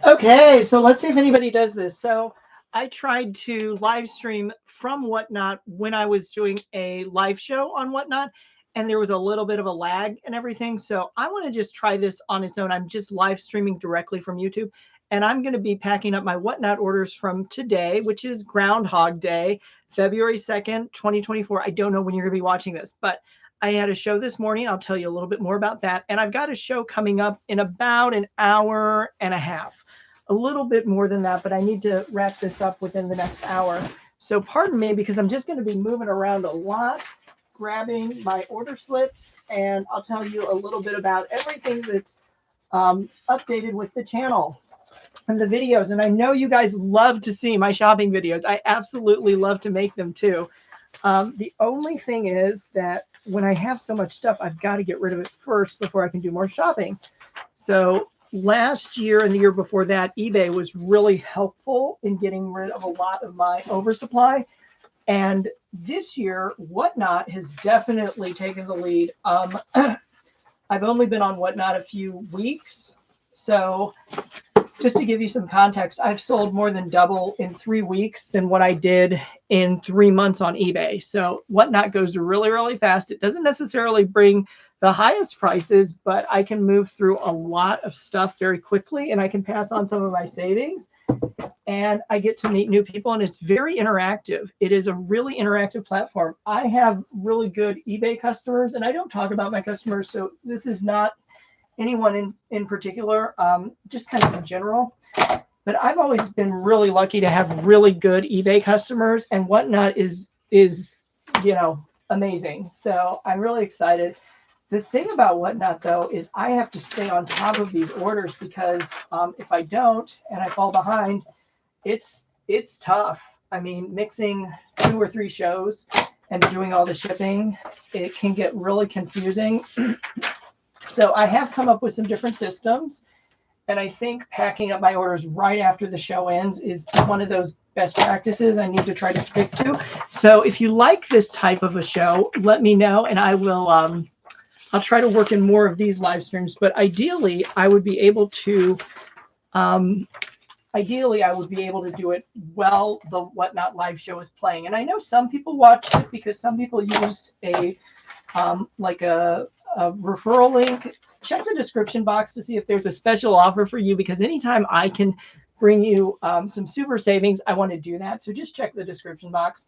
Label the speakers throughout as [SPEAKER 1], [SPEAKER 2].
[SPEAKER 1] Okay, so let's see if anybody does this. So I tried to live stream from Whatnot when I was doing a live show on Whatnot, and there was a little bit of a lag and everything. So I want to just try this on its own. I'm just live streaming directly from YouTube, and I'm going to be packing up my Whatnot orders from today, which is Groundhog Day, February 2nd, 2024. I don't know when you're going to be watching this, but I had a show this morning. I'll tell you a little bit more about that. And I've got a show coming up in about an hour and a half, a little bit more than that, but I need to wrap this up within the next hour. So pardon me, because I'm just going to be moving around a lot, grabbing my order slips, and I'll tell you a little bit about everything that's updated with the channel and the videos. And I know you guys love to see my shopping videos. I absolutely love to make them too. The only thing is that when I have so much stuff, I've got to get rid of it first before I can do more shopping. So last year and the year before that, eBay was really helpful in getting rid of a lot of my oversupply. And this year, Whatnot has definitely taken the lead. I've only been on Whatnot a few weeks. So just to give you some context, I've sold more than double in 3 weeks than what I did in 3 months on eBay. So Whatnot goes really, really fast. It doesn't necessarily bring the highest prices, but I can move through a lot of stuff very quickly, and I can pass on some of my savings, and I get to meet new people, and it's very interactive. It is a really interactive platform. I have really good eBay customers, and I don't talk about my customers, so this is not anyone in particular, just kind of in general. But I've always been really lucky to have really good eBay customers, and Whatnot is amazing. So I'm really excited. The thing about Whatnot, though, is I have to stay on top of these orders because if I don't and I fall behind, it's tough. I mean, mixing 2 or 3 shows and doing all the shipping, it can get really confusing. So I have come up with some different systems, and I think packing up my orders right after the show ends is one of those best practices I need to try to stick to. So if you like this type of a show, let me know, and I will I'll try to work in more of these live streams. But ideally, I would be able to do it while the Whatnot live show is playing. And I know some people watch it because some people used a referral link. Check the description box to see if there's a special offer for you, because anytime I can bring you some super savings, I want to do that. So just check the description box.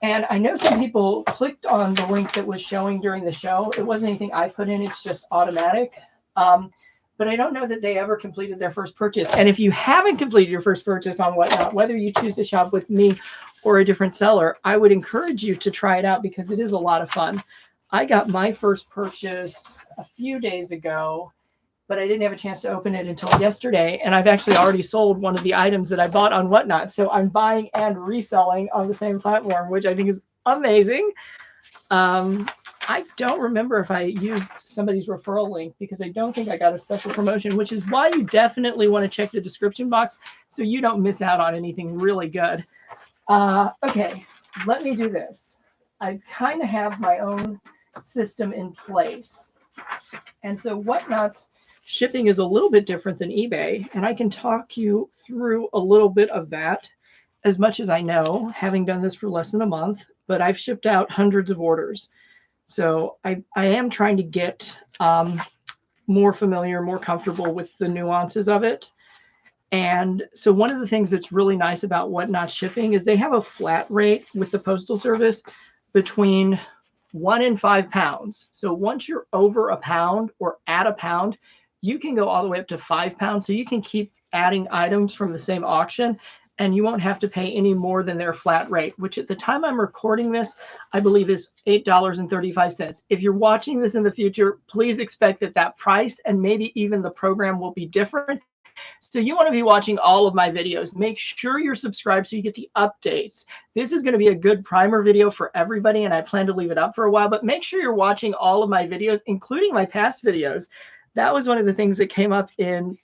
[SPEAKER 1] And I know some people clicked on the link that was showing during the show. It wasn't anything I put in. It's just automatic. But I don't know that they ever completed their first purchase. And if you haven't completed your first purchase on Whatnot, whether you choose to shop with me or a different seller, I would encourage you to try it out because it is a lot of fun. I got my first purchase a few days ago, but I didn't have a chance to open it until yesterday. And I've actually already sold one of the items that I bought on Whatnot. So I'm buying and reselling on the same platform, which I think is amazing. I don't remember if I used somebody's referral link because I don't think I got a special promotion, which is why you definitely want to check the description box so you don't miss out on anything really good. Okay, let me do this. I kind of have my own system in place. And so Whatnot's shipping is a little bit different than eBay, and I can talk you through a little bit of that as much as I know, having done this for less than a month, but I've shipped out hundreds of orders. So I am trying to get more familiar, more comfortable with the nuances of it. And so one of the things that's really nice about Whatnot shipping is they have a flat rate with the Postal Service between 1 and 5 pounds. So once you're over a pound or at a pound, you can go all the way up to 5 pounds. So you can keep adding items from the same auction, and you won't have to pay any more than their flat rate, which at the time I'm recording this, I believe is $8.35. If you're watching this in the future, please expect that price and maybe even the program will be different. So you want to be watching all of my videos. Make sure you're subscribed so you get the updates. This is going to be a good primer video for everybody, and I plan to leave it up for a while, but make sure you're watching all of my videos, including my past videos. That was one of the things that came up in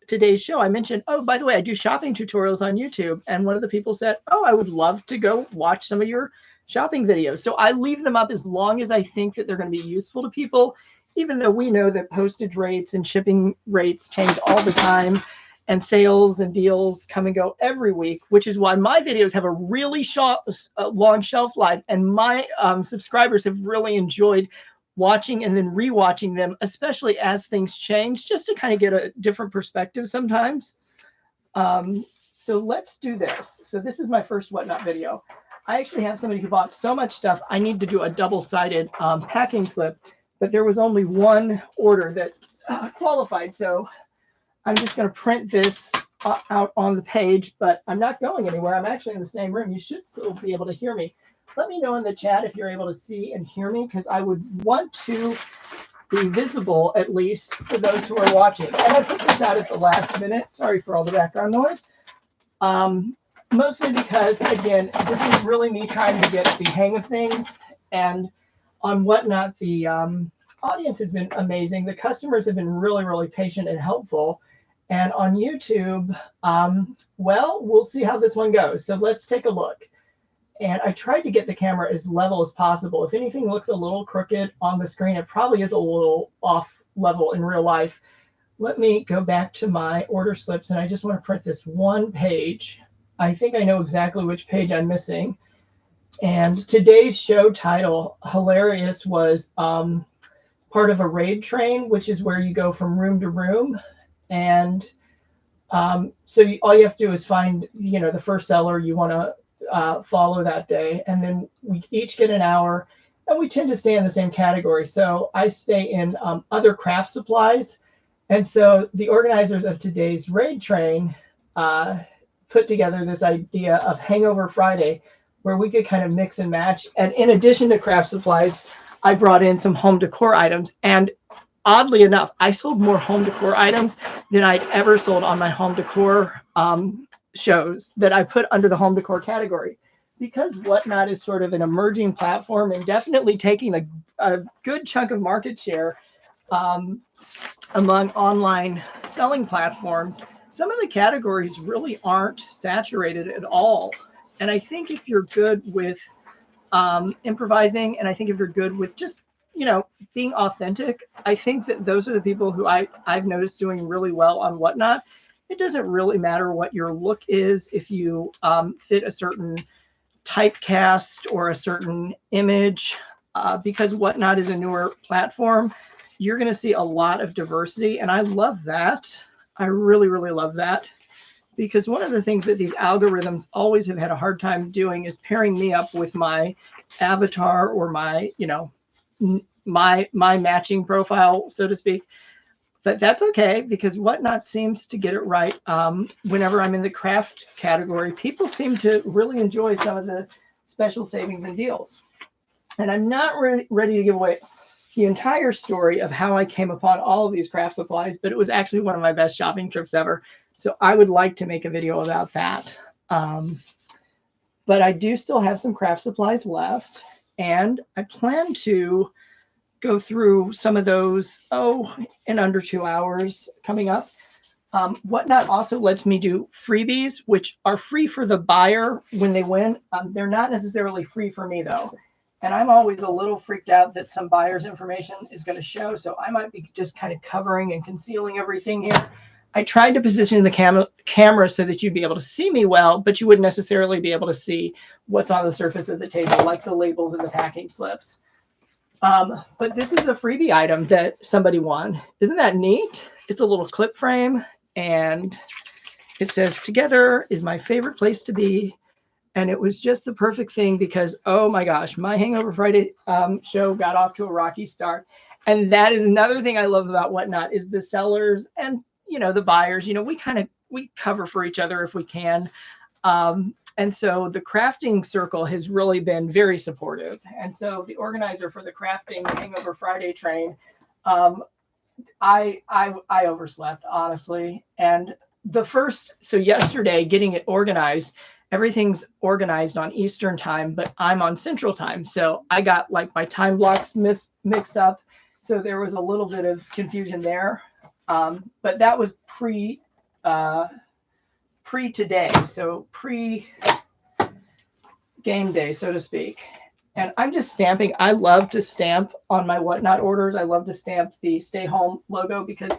[SPEAKER 1] today's show. I mentioned, oh, by the way, I do shopping tutorials on YouTube. And one of the people said, oh, I would love to go watch some of your shopping videos. So I leave them up as long as I think that they're going to be useful to people, even though we know that postage rates and shipping rates change all the time. and sales and deals come and go every week, which is why my videos have a really long shelf life, and my subscribers have really enjoyed watching and then rewatching them, especially as things change, just to kind of get a different perspective sometimes. So let's do this. So this is my first Whatnot video. I actually have somebody who bought so much stuff, I need to do a double-sided packing slip, but there was only one order that qualified. So I'm just going to print this out on the page, but I'm not going anywhere. I'm actually in the same room. You should still be able to hear me. Let me know in the chat if you're able to see and hear me, because I would want to be visible, at least for those who are watching. And I put this out at the last minute. Sorry for all the background noise. Mostly because, again, this is really me trying to get the hang of things. And on Whatnot, the audience has been amazing. The customers have been really, really patient and helpful. And on YouTube, well, we'll see how this one goes. So let's take a look. And I tried to get the camera as level as possible. If anything looks a little crooked on the screen, it probably is a little off level in real life. Let me go back to my order slips, and I just want to print this one page. I think I know exactly which page I'm missing. And today's show title, hilarious, was part of a raid train, which is where you go from room to room. And so all you have to do is find, the first seller you want to follow that day, and then we each get an hour, and we tend to stay in the same category. So I stay in other craft supplies, and so the organizers of today's raid train put together this idea of Hangover Friday, where we could kind of mix and match. And in addition to craft supplies, I brought in some home decor items, and oddly enough, I sold more home decor items than I'd ever sold on my home decor shows that I put under the home decor category, because Whatnot is sort of an emerging platform and definitely taking a good chunk of market share among online selling platforms. Some of the categories really aren't saturated at all. And I think if you're good with improvising, and I think if you're good with just, being authentic, I think that those are the people who I've noticed doing really well on Whatnot. It doesn't really matter what your look is, if you fit a certain typecast or a certain image, because Whatnot is a newer platform. You're going to see a lot of diversity, and I love that. I really, really love that, because one of the things that these algorithms always have had a hard time doing is pairing me up with my avatar or my, my matching profile, so to speak. But that's okay, because Whatnot seems to get it right. Whenever I'm in the craft category, people seem to really enjoy some of the special savings and deals. And I'm not ready to give away the entire story of how I came upon all of these craft supplies, but it was actually one of my best shopping trips ever. So I would like to make a video about that. But I do still have some craft supplies left, and I plan to go through some of those, in under 2 hours coming up. Whatnot also lets me do freebies, which are free for the buyer when they win. They're not necessarily free for me, though. And I'm always a little freaked out that some buyer's information is going to show. So I might be just kind of covering and concealing everything here. I tried to position the camera so that you'd be able to see me well, but you wouldn't necessarily be able to see what's on the surface of the table, like the labels and the packing slips. But this is a freebie item that somebody won. Isn't that neat? It's a little clip frame, and it says, "Together is my favorite place to be." And it was just the perfect thing, because, oh my gosh, my Hangover Friday show got off to a rocky start. And that is another thing I love about Whatnot, is the sellers and, the buyers, we cover for each other if we can. And so the crafting circle has really been very supportive. And so the organizer for the crafting Hangover Friday train, I overslept, honestly. And so yesterday, getting it organized, everything's organized on Eastern time, but I'm on Central time. So I got like my time blocks mixed up. So there was a little bit of confusion there. But that was pre today, so pre game day, so to speak. And I'm just stamping. I love to stamp on my Whatnot orders. I love to stamp the Stay Home logo, because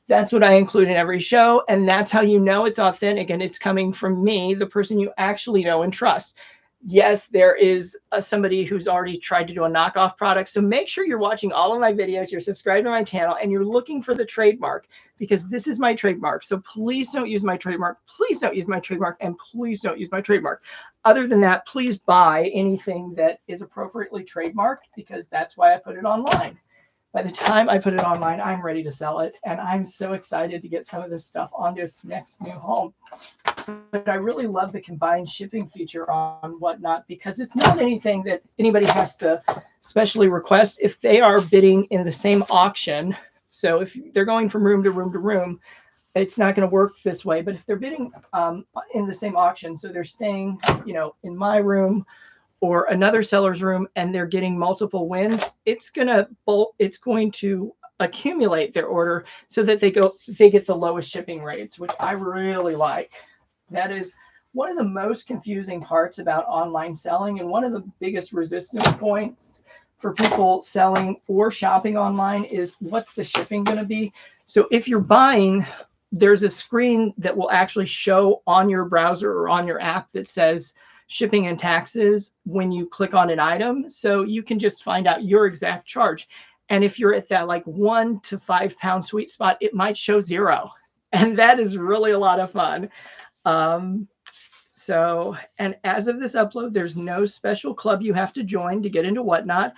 [SPEAKER 1] That's what I include in every show. And that's how you know it's authentic and it's coming from me, the person you actually know and trust. Yes, there is somebody who's already tried to do a knockoff product. So make sure you're watching all of my videos, you're subscribed to my channel, and you're looking for the trademark, because this is my trademark. So please don't use my trademark. Please don't use my trademark. And please don't use my trademark. Other than that, please buy anything that is appropriately trademarked, because that's why I put it online. By the time I put it online, I'm ready to sell it. And I'm so excited to get some of this stuff onto its next new home. But I really love the combined shipping feature on Whatnot, because it's not anything that anybody has to specially request. If they are bidding in the same auction, so if they're going from room to room to room, it's not going to work this way. But if they're bidding in the same auction, so they're staying, in my room or another seller's room, and they're getting multiple wins, it's going to accumulate their order so that they get the lowest shipping rates, which I really like. That is one of the most confusing parts about online selling, and one of the biggest resistance points for people selling or shopping online is, what's the shipping going to be? So if you're buying, there's a screen that will actually show on your browser or on your app that says shipping and taxes when you click on an item. So you can just find out your exact charge. And if you're at that like 1 to 5 pound sweet spot, it might show 0. And that is really a lot of fun. And as of this upload, there's no special club you have to join to get into Whatnot.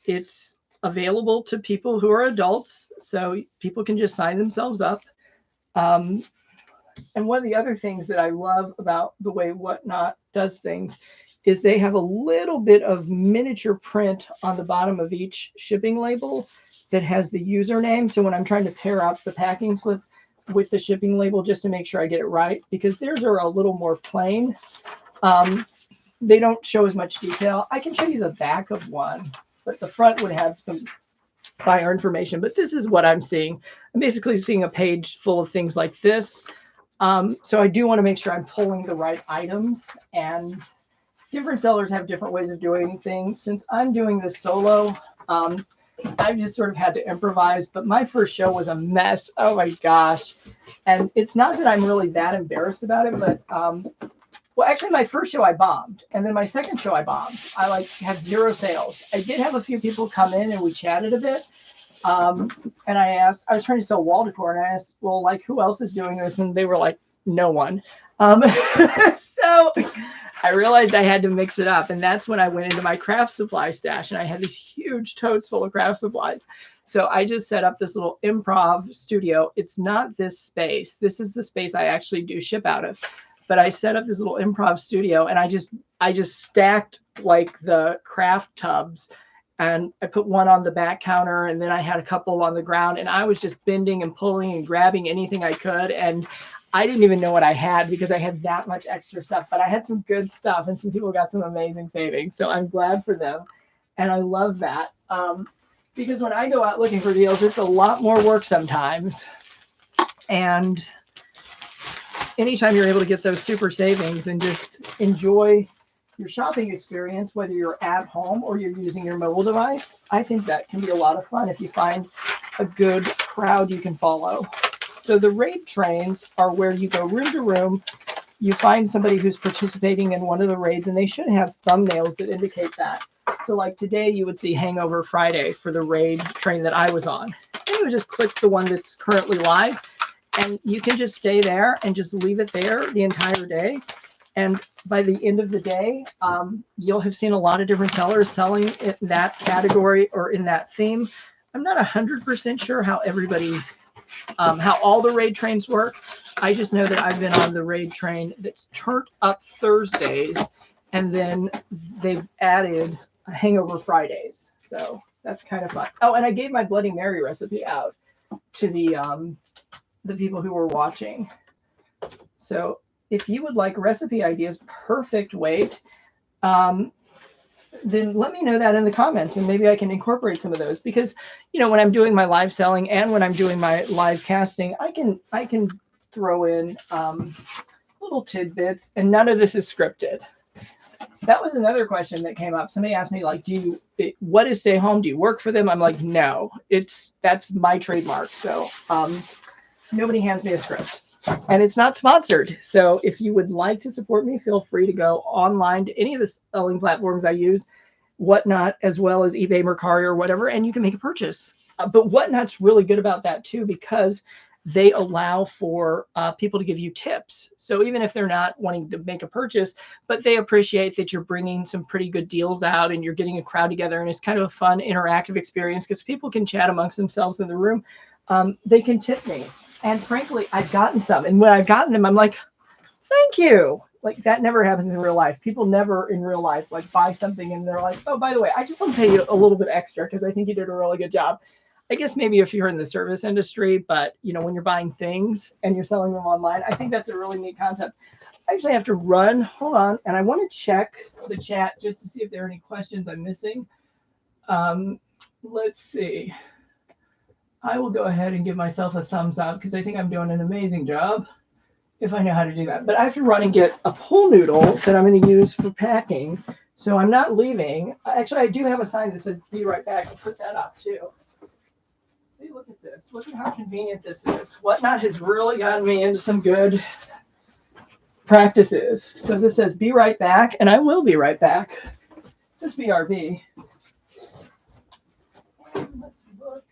[SPEAKER 1] It's available to people who are adults, so people can just sign themselves up. And one of the other things that I love about the way Whatnot does things is they have a little bit of miniature print on the bottom of each shipping label that has the username. So when I'm trying to pair up the packing slip with the shipping label, just to make sure I get it right, because theirs are a little more plain. They don't show as much detail. I can show you the back of one, but the front would have some buyer information. But this is what I'm seeing. I'm basically seeing a page full of things like this. So I do want to make sure I'm pulling the right items, and different sellers have different ways of doing things. Since I'm doing this solo, I've just sort of had to improvise, but my first show was a mess. Oh my gosh. And it's not that I'm really that embarrassed about it, but, well, actually my first show I bombed, and then my second show I bombed. I had 0 sales. I did have a few people come in and we chatted a bit. And I was trying to sell wall decor, and I asked, well, who else is doing this? And they were like, no one. So I realized I had to mix it up. And that's when I went into my craft supply stash, and I had these huge totes full of craft supplies. So I just set up this little improv studio. It's not this space. This is the space I actually do ship out of. But I set up this little improv studio, and I just stacked the craft tubs. And I put one on the back counter, and then I had a couple on the ground, and I was just bending and pulling and grabbing anything I could. And I didn't even know what I had, because I had that much extra stuff, but I had some good stuff, and some people got some amazing savings. So I'm glad for them. And I love that. Because when I go out looking for deals, it's a lot more work sometimes. And anytime you're able to get those super savings and just enjoy your shopping experience, whether you're at home or you're using your mobile device, I think that can be a lot of fun if you find a good crowd you can follow. So the raid trains are where you go room to room. You find somebody who's participating in one of the raids, and they should have thumbnails that indicate that. So today you would see Hangover Friday for the raid train that I was on. And you would just click the one that's currently live, and you can just stay there and just leave it there the entire day. And by the end of the day, you'll have seen a lot of different sellers selling in that category or in that theme. I'm not 100% sure how how all the raid trains work. I just know that I've been on the raid train that's turned up Thursdays, and then they've added Hangover Fridays. So that's kind of fun. Oh, and I gave my Bloody Mary recipe out to the people who were watching. So if you would like recipe ideas, perfect weight, then let me know that in the comments, and maybe I can incorporate some of those. Because, when I'm doing my live selling and when I'm doing my live casting, I can throw in little tidbits, and none of this is scripted. That was another question that came up. Somebody asked me, what is Stay Home? Do you work for them? I'm like, no, that's my trademark. So nobody hands me a script. And it's not sponsored. So if you would like to support me, feel free to go online to any of the selling platforms I use, Whatnot, as well as eBay, Mercari, or whatever, and you can make a purchase. But Whatnot's really good about that too, because they allow for people to give you tips. So even if they're not wanting to make a purchase, but they appreciate that you're bringing some pretty good deals out and you're getting a crowd together, and it's kind of a fun interactive experience because people can chat amongst themselves in the room. They can tip me. And frankly, I've gotten some. And when I've gotten them, I'm like, thank you. Like, that never happens in real life. People never in real life like buy something and they're like, oh, by the way, I just want to pay you a little bit extra because I think you did a really good job. I guess maybe if you're in the service industry, but you know, when you're buying things and you're selling them online, I think that's a really neat concept. I actually have to run. Hold on. And I want to check the chat just to see if there are any questions I'm missing. Let's see. I will go ahead and give myself a thumbs up because I think I'm doing an amazing job if I know how to do that. But I have to run and get a pool noodle that I'm going to use for packing. So I'm not leaving. Actually, I do have a sign that says be right back. I'll put that up too. See, look at this. Look at how convenient this is. Whatnot has really gotten me into some good practices. So this says be right back, and I will be right back. It says BRB. Let's look.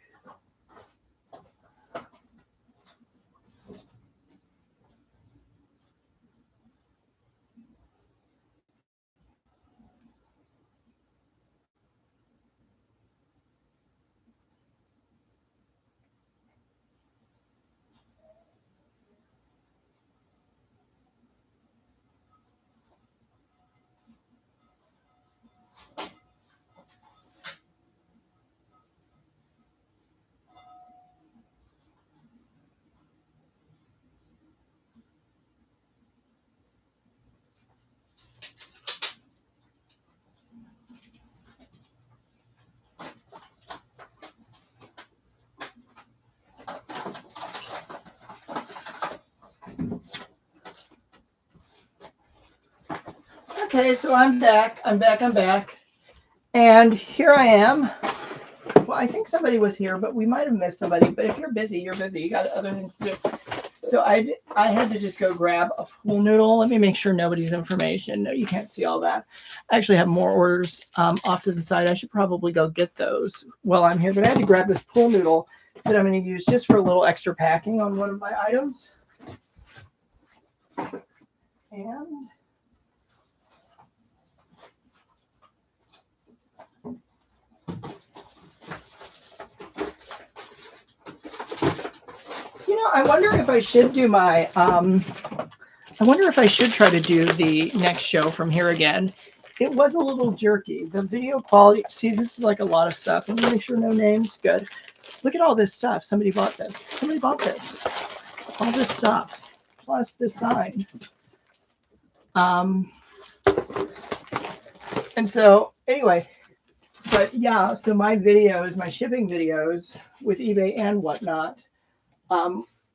[SPEAKER 1] Okay, so I'm back. I'm back. And here I am. Well, I think somebody was here, but we might have missed somebody. But if you're busy, you're busy. You got other things to do. So I had to just go grab a pool noodle. Let me make sure nobody's information. No, you can't see all that. I actually have more orders off to the side. I should probably go get those while I'm here. But I had to grab this pool noodle that I'm going to use just for a little extra packing on one of my items. And you know, I wonder if I should do my, I wonder if I should try to do the next show from here again. It was a little jerky. The video quality, see, this is like a lot of stuff. Let me make sure no names. Good. Look at all this stuff. Somebody bought this. Somebody bought this. All this stuff. Plus this sign. And so, anyway, but yeah, so my videos, my shipping videos with eBay and Whatnot,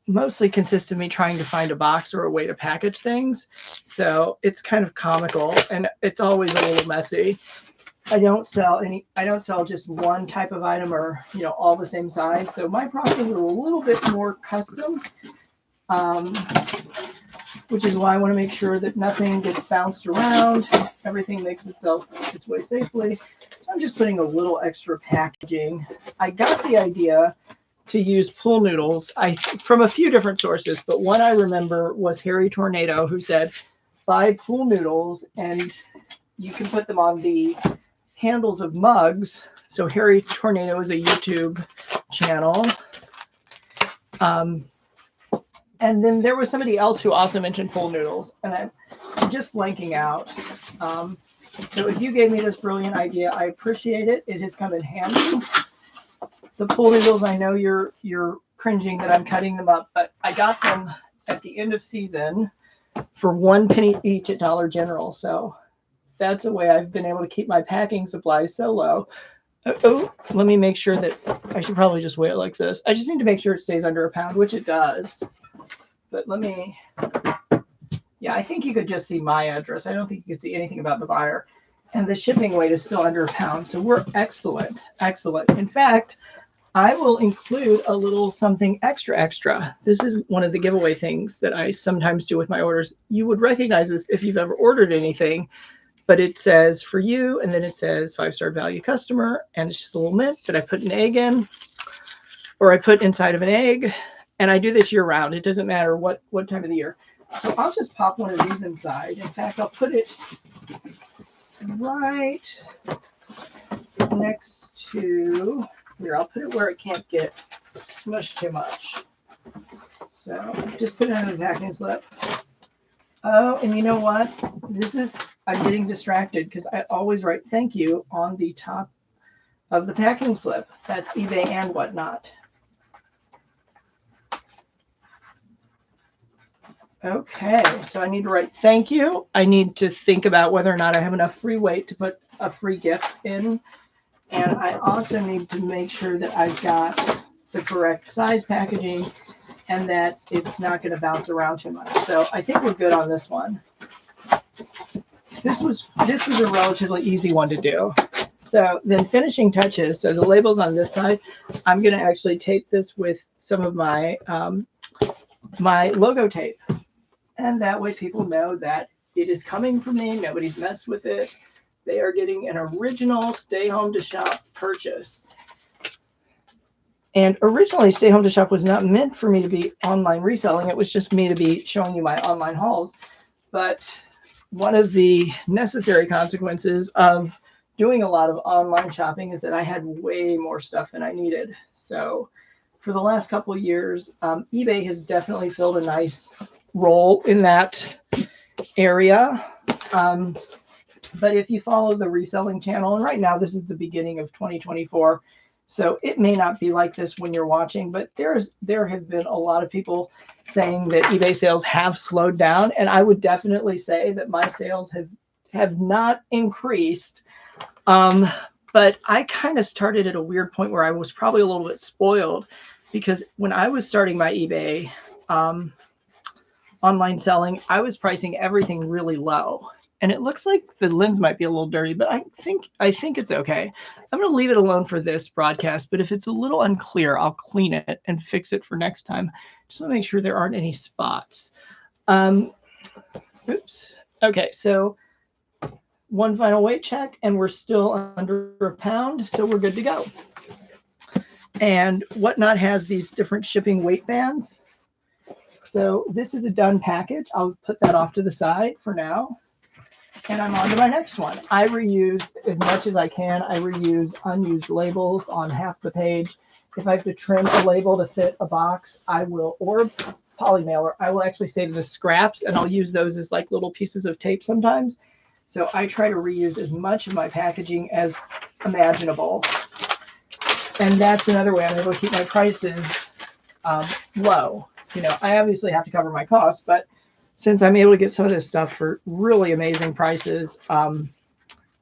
[SPEAKER 1] mostly consist of me trying to find a box or a way to package things. So it's kind of comical and it's always a little messy. I don't sell just one type of item or, you know, all the same size. So my process is a little bit more custom, which is why I want to make sure that nothing gets bounced around. Everything makes its way safely. So I'm just putting a little extra packaging. I got the idea to use pool noodles from a few different sources, but one I remember was Harry Tornado, who said, buy pool noodles and you can put them on the handles of mugs. So Harry Tornado is a YouTube channel. And then there was somebody else who also mentioned pool noodles, and I'm just blanking out. So if you gave me this brilliant idea, I appreciate it. It has come in handy. The pool noodles, I know you're cringing that I'm cutting them up, but I got them at the end of season for 1 penny each at Dollar General. So that's a way I've been able to keep my packing supplies so low. Oh, let me make sure that I should probably just weigh it like this. I just need to make sure it stays under a pound, which it does. But let me, yeah, I think you could just see my address. I don't think you could see anything about the buyer. And the shipping weight is still under a pound. So we're excellent, excellent. In fact, I will include a little something extra. This is one of the giveaway things that I sometimes do with my orders. You would recognize this if you've ever ordered anything, but it says for you, and then it says 5-star value customer, and it's just a little mint that I put an egg in, or I put inside of an egg, and I do this year round. It doesn't matter what time of the year. So I'll just pop one of these inside. In fact, I'll put it right next to here. I'll put it where it can't get smushed too much. So just put it in the packing slip. Oh, and you know what? I'm getting distracted because I always write thank you on the top of the packing slip. That's eBay and whatnot. Okay, so I need to write thank you. I need to think about whether or not I have enough free weight to put a free gift in. And I also need to make sure that I've got the correct size packaging and that it's not going to bounce around too much. So I think we're good on this one. This was a relatively easy one to do. So then finishing touches. So the labels on this side, I'm going to actually tape this with some of my my logo tape. And that way people know that it is coming from me. Nobody's messed with it. They are getting an original Stay Home to Shop purchase. And originally, Stay Home to Shop was not meant for me to be online reselling. It was just me to be showing you my online hauls. But one of the necessary consequences of doing a lot of online shopping is that I had way more stuff than I needed. So for the last couple of years, eBay has definitely filled a nice role in that area. But if you follow the reselling channel, and right now this is the beginning of 2024, so it may not be like this when you're watching, but there have been a lot of people saying that eBay sales have slowed down, and I would definitely say that my sales have not increased. But I kind of started at a weird point where I was probably a little bit spoiled, because when I was starting my eBay online selling, I was pricing everything really low. And it looks like the lens might be a little dirty, but I think it's okay. I'm going to leave it alone for this broadcast, but if it's a little unclear, I'll clean it and fix it for next time, just to make sure there aren't any spots. Oops. Okay, so one final weight check, and we're still under a pound, so we're good to go. And Whatnot has these different shipping weight bands. So this is a done package. I'll put that off to the side for now. And I'm on to my next one. I reuse as much as I can. I reuse unused labels on half the page. If I have to trim a label to fit a box, I will, or poly mailer, I will actually save the scraps, and I'll use those as like little pieces of tape sometimes. So I try to reuse as much of my packaging as imaginable. And that's another way I'm able to keep my prices low. You know, I obviously have to cover my costs, but since I'm able to get some of this stuff for really amazing prices, I'm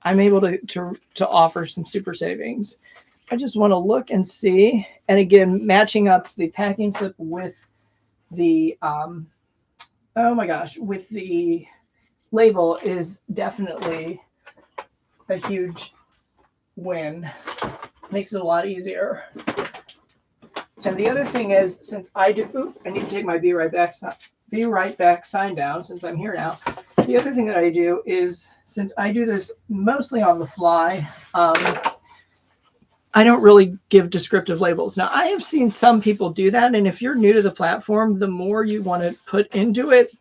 [SPEAKER 1] able to offer some super savings. I just want to look and see. And again, matching up the packing slip with the, oh my gosh, with the label is definitely a huge win. Makes it a lot easier. And the other thing is, since I do, I need to take my Be Right Back sign down since I'm here now. The other thing that I do is, since I do this mostly on the fly, I don't really give descriptive labels. Now, I have seen some people do that, and if you're new to the platform, the more you want to put into it,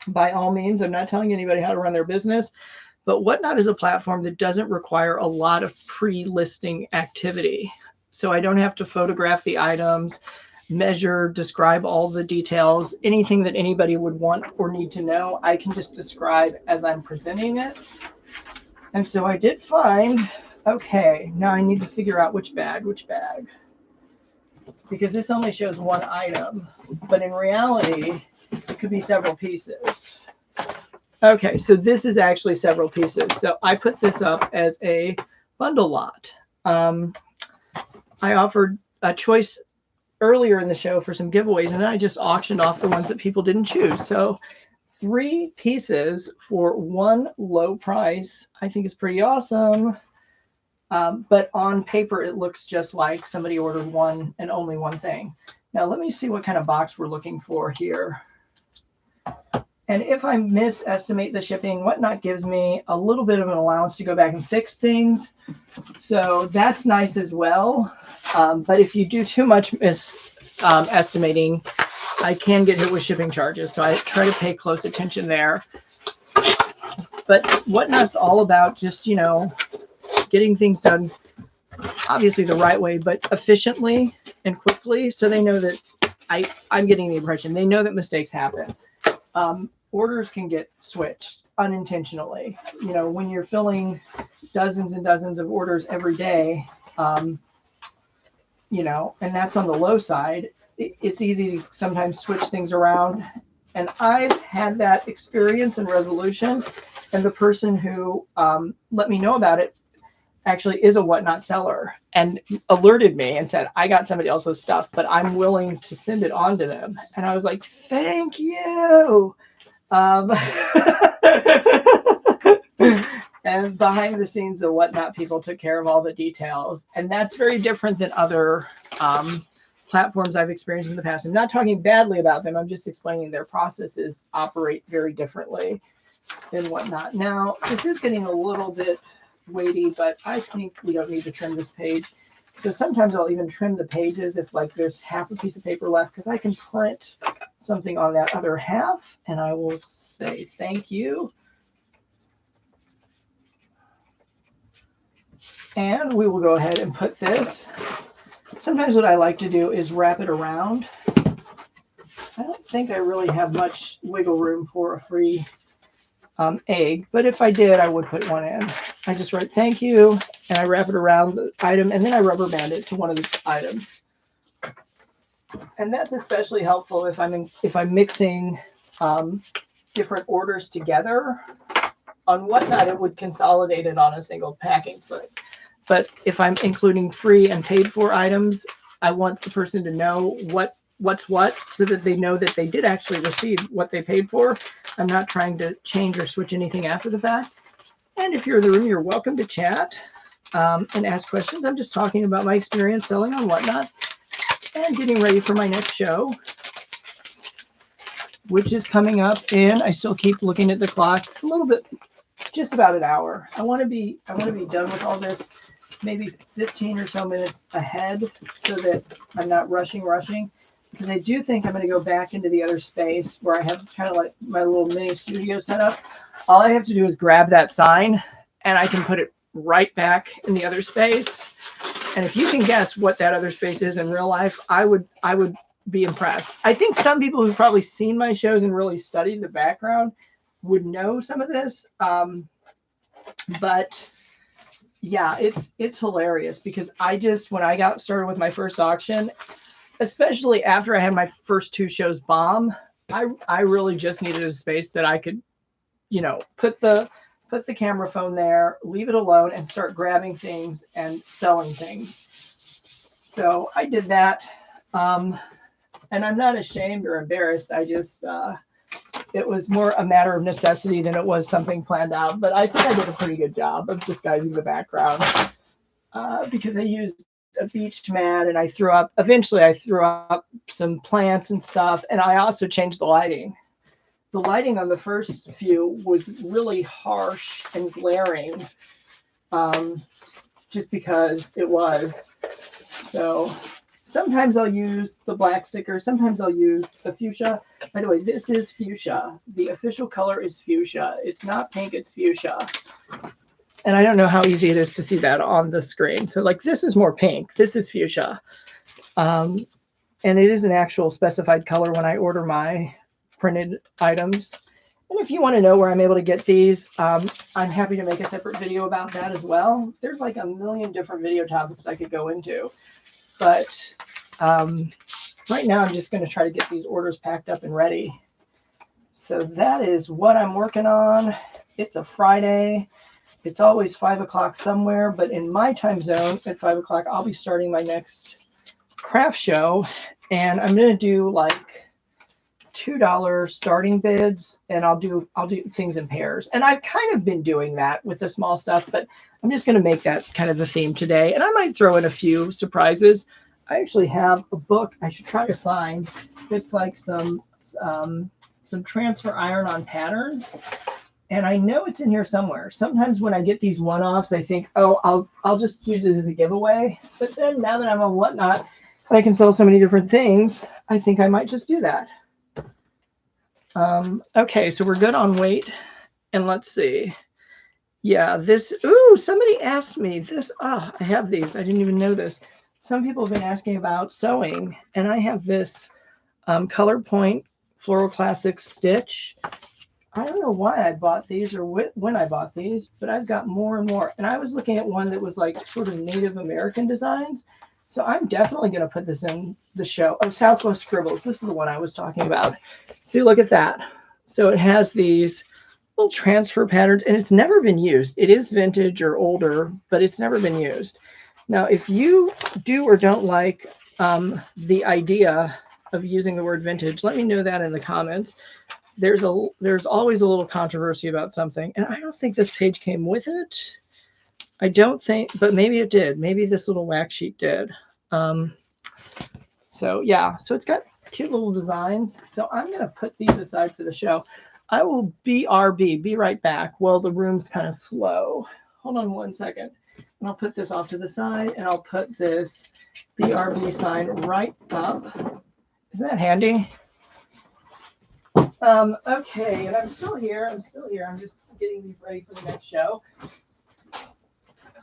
[SPEAKER 1] by all means. I'm not telling anybody how to run their business, but Whatnot is a platform that doesn't require a lot of pre-listing activity. So I don't have to photograph the items, measure, describe all the details, anything that anybody would want or need to know. I can just describe as I'm presenting it. And so I did find, okay, now I need to figure out which bag, because this only shows one item, but in reality, it could be several pieces. Okay, so this is actually several pieces. So I put this up as a bundle lot. I offered a choice earlier in the show for some giveaways, and then I just auctioned off the ones that people didn't choose. So 3 pieces for one low price, I think is pretty awesome. But on paper, it looks just like somebody ordered one and only one thing. Now, let me see what kind of box we're looking for here. And if I misestimate the shipping, Whatnot gives me a little bit of an allowance to go back and fix things. So that's nice as well. But if you do too much estimating, I can get hit with shipping charges. So I try to pay close attention there. But Whatnot's all about just, you know, getting things done, obviously the right way, but efficiently and quickly. So they know that I'm getting the impression they know that mistakes happen. Orders can get switched unintentionally. You know, when you're filling dozens and dozens of orders every day, you know, and that's on the low side, it's easy to sometimes switch things around. And I've had that experience and resolution. And the person who let me know about it actually is a Whatnot seller and alerted me and said, I got somebody else's stuff, but I'm willing to send it on to them. And I was like, thank you. And behind the scenes, the Whatnot people took care of all the details. And that's very different than other platforms I've experienced in the past. I'm not talking badly about them. I'm just explaining their processes operate very differently than Whatnot. Now, this is getting a little bit weighty, but I think we don't need to trim this page. So sometimes I'll even trim the pages if like there's half a piece of paper left, because I can print something on that other half and I will say thank you. And we will go ahead and put this. Sometimes what I like to do is wrap it around. I don't think I really have much wiggle room for a free egg, but if I did, I would put one in. I just write thank you and I wrap it around the item and then I rubber band it to one of the items. And that's especially helpful if I'm mixing different orders together. On Whatnot, it would consolidate it on a single packing slip. But if I'm including free and paid for items, I want the person to know what's what, so that they know that they did actually receive what they paid for. I'm not trying to change or switch anything after the fact. And if you're in the room, you're welcome to chat and ask questions. I'm just talking about my experience selling on Whatnot and getting ready for my next show, which is coming up in, I still keep looking at the clock, a little bit, just about an hour. I want to be done with all this maybe 15 or so minutes ahead so that I'm not rushing, because I do think I'm going to go back into the other space where I have kind of like my little mini studio set up. All I have to do is grab that sign and I can put it right back in the other space. And if you can guess what that other space is in real life, I would be impressed. I think some people who've probably seen my shows and really studied the background would know some of this. But yeah, it's hilarious, because when I got started with my first auction, especially after I had my first two shows bomb, I really just needed a space that I could, you know, put the camera phone there, leave it alone, and start grabbing things and selling things. So I did that. And I'm not ashamed or embarrassed. I just, it was more a matter of necessity than it was something planned out. But I think I did a pretty good job of disguising the background because I used a beach mat and eventually I threw up some plants and stuff. And I also changed the lighting. The lighting on the first few was really harsh and glaring just because it was. So sometimes I'll use the black sticker. Sometimes I'll use the fuchsia. By the way, this is fuchsia. The official color is fuchsia. It's not pink, it's fuchsia. And I don't know how easy it is to see that on the screen. So like this is more pink. This is fuchsia. And it is an actual specified color when I order my printed items. And if you want to know where I'm able to get these, I'm happy to make a separate video about that as well. There's like a million different video topics I could go into. But right now, I'm just going to try to get these orders packed up and ready. So that is what I'm working on. It's a Friday. It's always 5 o'clock somewhere. But in my time zone at 5 o'clock, I'll be starting my next craft show. And I'm going to do like $2 starting bids. And I'll do things in pairs. And I've kind of been doing that with the small stuff. But I'm just going to make that kind of the theme today. And I might throw in a few surprises. I actually have a book I should try to find that's like some transfer iron-on patterns. And I know it's in here somewhere. Sometimes when I get these one-offs, I think, oh, I'll just use it as a giveaway. But then now that I'm on Whatnot, I can sell so many different things, I think I might just do that. Okay, so we're good on weight. And let's see. Yeah, this, ooh, somebody asked me this. I have these. I didn't even know this. Some people have been asking about sewing, and I have this Color Point Floral Classics stitch. I don't know why I bought these or when I bought these, but I've got more and more. And I was looking at one that was like sort of Native American designs. So I'm definitely going to put this in the show. Oh, Southwest Scribbles. This is the one I was talking about. See, look at that. So it has these little transfer patterns, and it's never been used. It is vintage or older, but it's never been used. Now, if you do or don't like the idea of using the word vintage, let me know that in the comments. There's always a little controversy about something, and I don't think this page came with it. I don't think, but maybe it did. Maybe this little wax sheet did. So yeah, so it's got cute little designs. So I'm going to put these aside for the show. I will BRB, be right back. Well, the room's kind of slow. Hold on one second. And I'll put this off to the side, and I'll put this BRB sign right up. Isn't that handy? Okay, and I'm still here. I'm just getting these ready for the next show.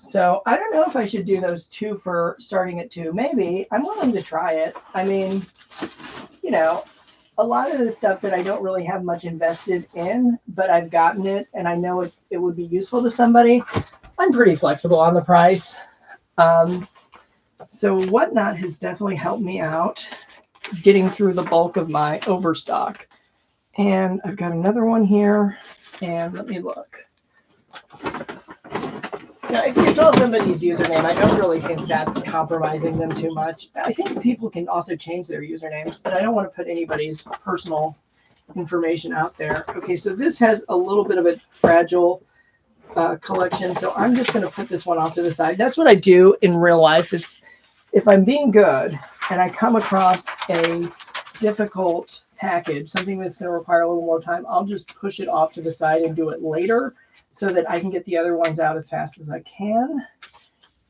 [SPEAKER 1] So I don't know if I should do those two for starting at 2. Maybe. I'm willing to try it. I mean, you know, a lot of the stuff that I don't really have much invested in, but I've gotten it and I know it would be useful to somebody. I'm pretty flexible on the price. So Whatnot has definitely helped me out getting through the bulk of my overstock. And I've got another one here, and let me look. Now, if you saw somebody's username, I don't really think that's compromising them too much. I think people can also change their usernames, but I don't want to put anybody's personal information out there. Okay, so this has a little bit of a fragile collection, so I'm just going to put this one off to the side. That's what I do in real life. Is if I'm being good and I come across a difficult package, something that's going to require a little more time, I'll just push it off to the side and do it later so that I can get the other ones out as fast as I can.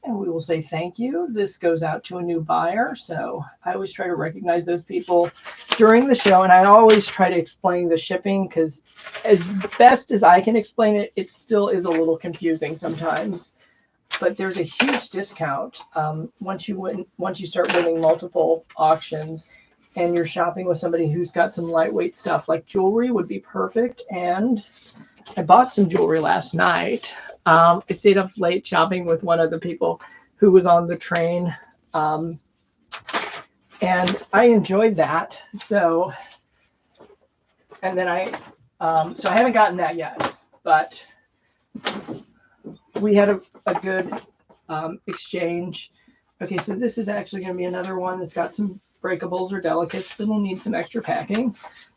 [SPEAKER 1] And we will say thank you. This goes out to a new buyer. So I always try to recognize those people during the show. And I always try to explain the shipping because as best as I can explain it, it still is a little confusing sometimes. But there's a huge discount once you start winning multiple auctions and you're shopping with somebody who's got some lightweight stuff, like jewelry would be perfect. And I bought some jewelry last night. I stayed up late shopping with one of the people who was on the train. And I enjoyed that. So, and then so I haven't gotten that yet, but we had a good exchange. Okay, so this is actually going to be another one that's got some breakables or delicates that'll need some extra packing.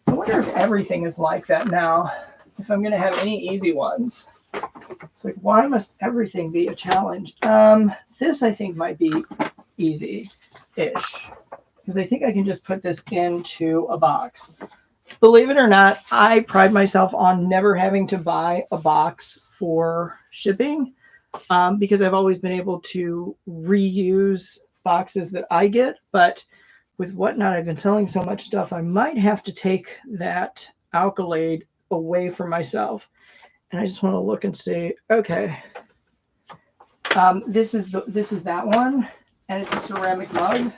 [SPEAKER 1] I wonder if everything is like that now, if I'm going to have any easy ones. It's like, why must everything be a challenge? This I think might be easy-ish because I think I can just put this into a box. Believe it or not, I pride myself on never having to buy a box for shipping because I've always been able to reuse boxes that I get. But with Whatnot, I've been selling so much stuff, I might have to take that accolade away from myself. And I just want to look and see, okay, this is that one, and it's a ceramic mug,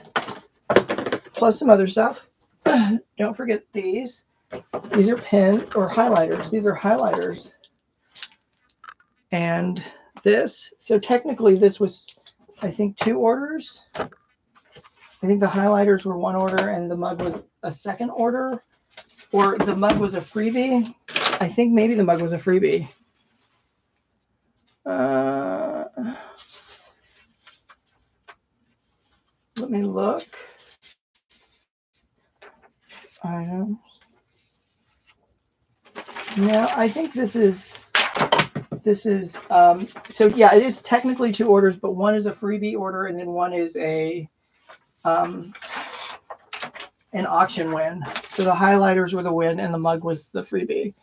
[SPEAKER 1] plus some other stuff. Don't forget these. These are pen or highlighters. These are highlighters. And this, so technically this was, I think, 2 orders. I think the highlighters were 1 order and the mug was a 2nd order, or the mug was a freebie. I think maybe the mug was a freebie. Let me look. Items. Yeah, I think this is This is, so yeah, it is technically 2 orders, but one is a freebie order and then one is a, an auction win. So the highlighters were the win and the mug was the freebie.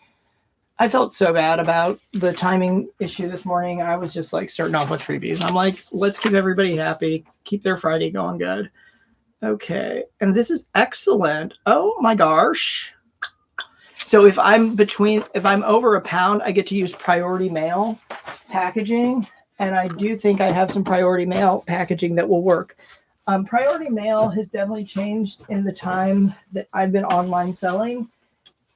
[SPEAKER 1] I felt so bad about the timing issue this morning. I was just like starting off with freebies. I'm like, let's keep everybody happy, keep their Friday going good. Okay, and this is excellent. Oh my gosh. So if I'm over £1, I get to use priority mail packaging, and I do think I have some priority mail packaging that will work. Priority mail has definitely changed in the time that I've been online selling.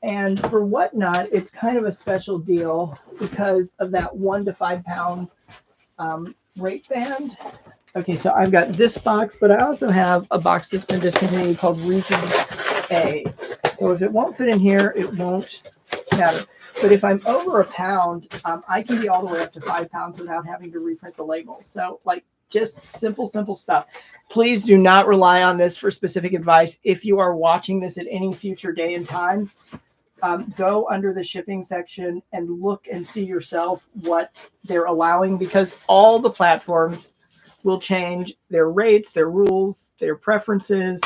[SPEAKER 1] And for Whatnot, it's kind of a special deal because of that 1 to 5 pound rate band. Okay, so I've got this box, but I also have a box that's been discontinued called Region A. So if it won't fit in here, it won't matter. But if I'm over £1, I can be all the way up to 5 pounds without having to reprint the label. So like just simple stuff. Please do not rely on this for specific advice. If you are watching this at any future day and time, go under the shipping section and look and see yourself what they're allowing, because all the platforms will change their rates, their rules, their preferences.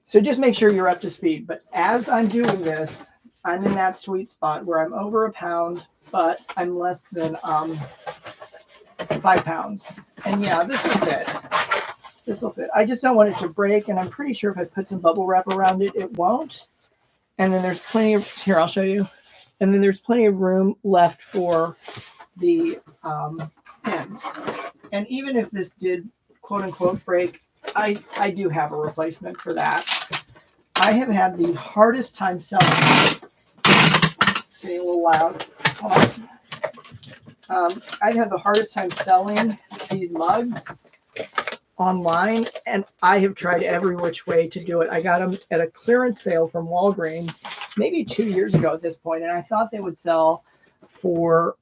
[SPEAKER 1] So just make sure you're up to speed. But as I'm doing this, I'm in that sweet spot where I'm over £1, but I'm less than 5 pounds. And yeah, this will fit. This will fit. I just don't want it to break, and I'm pretty sure if I put some bubble wrap around it, it won't. And then there's plenty of, here, I'll show you. And then there's plenty of room left for the pins. And even if this did, quote unquote, break, I do have a replacement for that. I have had the hardest time selling. It's getting a little loud. I've had the hardest time selling these mugs online, and I have tried every which way to do it. I got them at a clearance sale from Walgreens maybe 2 years ago at this point, and I thought they would sell for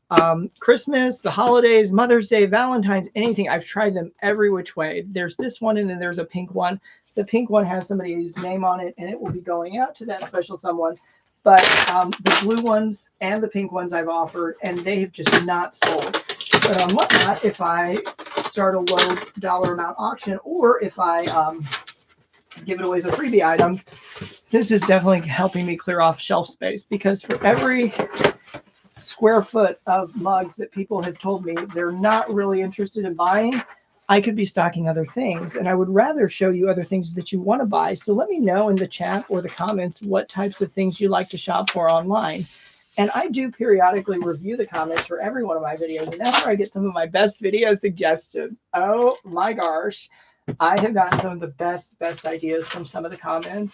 [SPEAKER 1] Christmas, the holidays, Mother's Day, Valentine's, anything. I've tried them every which way. There's this one, and then there's a pink one. The pink one has somebody's name on it, and it will be going out to that special someone. But the blue ones and the pink ones I've offered, and they have just not sold. But on Whatnot, if I start a low dollar amount auction, or if I give it away as a freebie item, this is definitely helping me clear off shelf space, because for every square foot of mugs that people have told me they're not really interested in buying, I could be stocking other things, and I would rather show you other things that you want to buy. So let me know in the chat or the comments what types of things you like to shop for online. And I do periodically review the comments for every one of my videos, and that's where I get some of my best video suggestions. Oh my gosh, I have gotten some of the best ideas from some of the comments.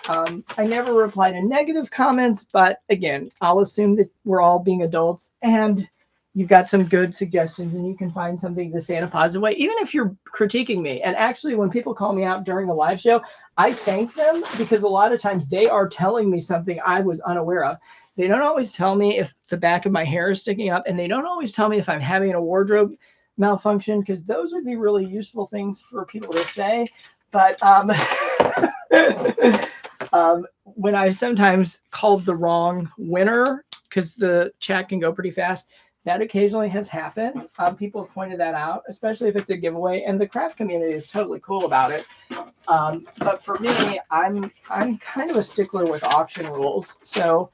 [SPEAKER 1] I never reply to negative comments, but again, I'll assume that we're all being adults and you've got some good suggestions and you can find something to say in a positive way, even if you're critiquing me. And actually, when people call me out during a live show, I thank them, because a lot of times they are telling me something I was unaware of. They don't always tell me if the back of my hair is sticking up, and they don't always tell me if I'm having a wardrobe malfunction, because those would be really useful things for people to say. But when I sometimes called the wrong winner, because the chat can go pretty fast, that occasionally has happened. People have pointed that out, especially if it's a giveaway, and the craft community is totally cool about it. But for me, I'm kind of a stickler with auction rules. So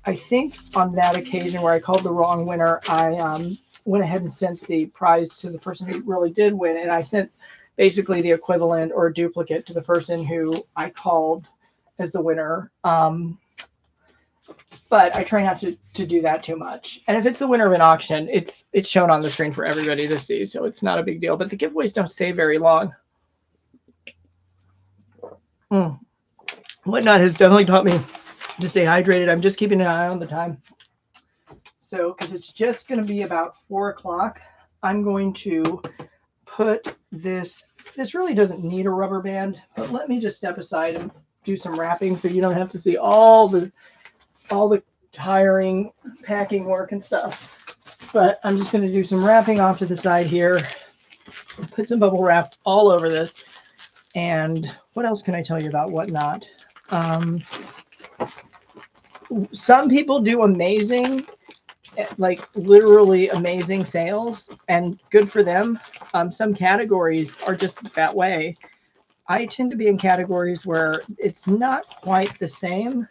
[SPEAKER 1] I think on that occasion where I called the wrong winner, I went ahead and sent the prize to the person who really did win, and I sent basically the equivalent or a duplicate to the person who I called as the winner. But I try not to do that too much. And if it's the winner of an auction, it's shown on the screen for everybody to see, so it's not a big deal. But the giveaways don't stay very long. Whatnot has definitely taught me to stay hydrated. I'm just keeping an eye on the time. So, because it's just going to be about 4 o'clock, I'm going to put this. This really doesn't need a rubber band, but let me just step aside and do some wrapping so you don't have to see all the tiring packing work and stuff. But I'm just going to do some wrapping off to the side here, put some bubble wrap all over this. And what else can I tell you about Whatnot? Some people do amazing like literally amazing sales, and good for them. Some categories are just that way. I tend to be in categories where it's not quite the same.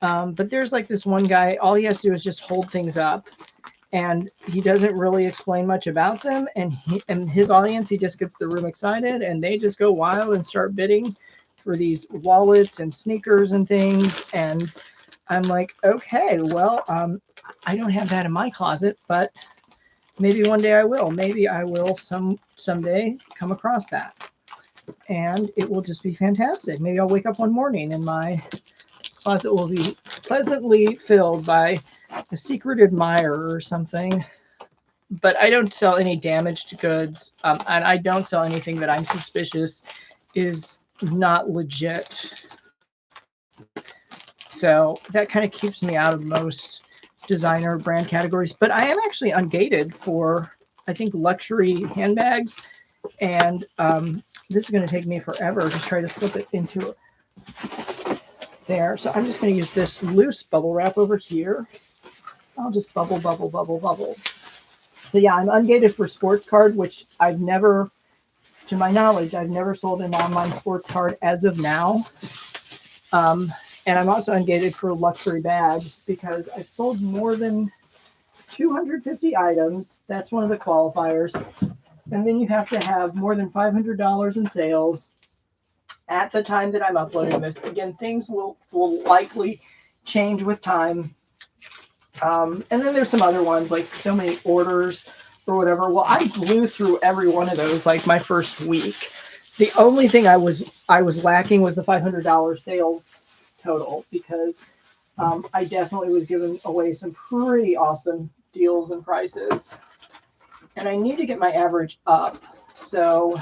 [SPEAKER 1] But there's like this one guy, all he has to do is just hold things up, and he doesn't really explain much about them. And his audience, he just gets the room excited, and they just go wild and start bidding for these wallets and sneakers and things. And I'm like, okay, well, I don't have that in my closet, but maybe one day I will. Maybe I will someday come across that, and it will just be fantastic. Maybe I'll wake up one morning and my closet will be pleasantly filled by a secret admirer or something. But I don't sell any damaged goods, and I don't sell anything that I'm suspicious is not legit. So that kind of keeps me out of most designer brand categories. But I am actually ungated for, I think, luxury handbags. And this is going to take me forever to try to flip it into there. So I'm just going to use this loose bubble wrap over here. I'll just bubble, bubble, bubble, bubble. So yeah, I'm ungated for sports card, which I've never, to my knowledge, I've never sold an online sports card as of now. And I'm also ungated for luxury bags because I've sold more than 250 items. That's one of the qualifiers. And then you have to have more than $500 in sales at the time that I'm uploading this. Again, things will likely change with time. And then there's some other ones, like so many orders or whatever. Well, I blew through every one of those like my first week. The only thing I was lacking was the $500 sales total, because I definitely was giving away some pretty awesome deals and prices. And I need to get my average up. So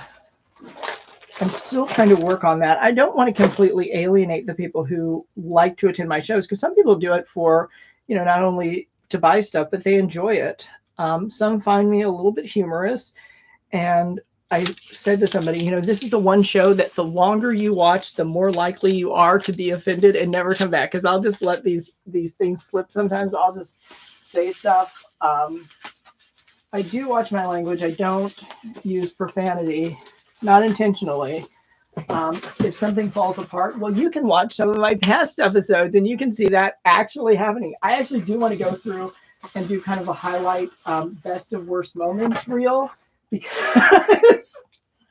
[SPEAKER 1] I'm still trying to work on that. I don't want to completely alienate the people who like to attend my shows, because some people do it for, you know, not only to buy stuff, but they enjoy it. Some find me a little bit humorous. And I said to somebody, you know, this is the one show that the longer you watch, the more likely you are to be offended and never come back. Because I'll just let these things slip sometimes. I'll just say stuff. I do watch my language. I don't use profanity. Not intentionally. If something falls apart, well, you can watch some of my past episodes and you can see that actually happening. I actually do want to go through and do kind of a highlight best of worst moments reel, because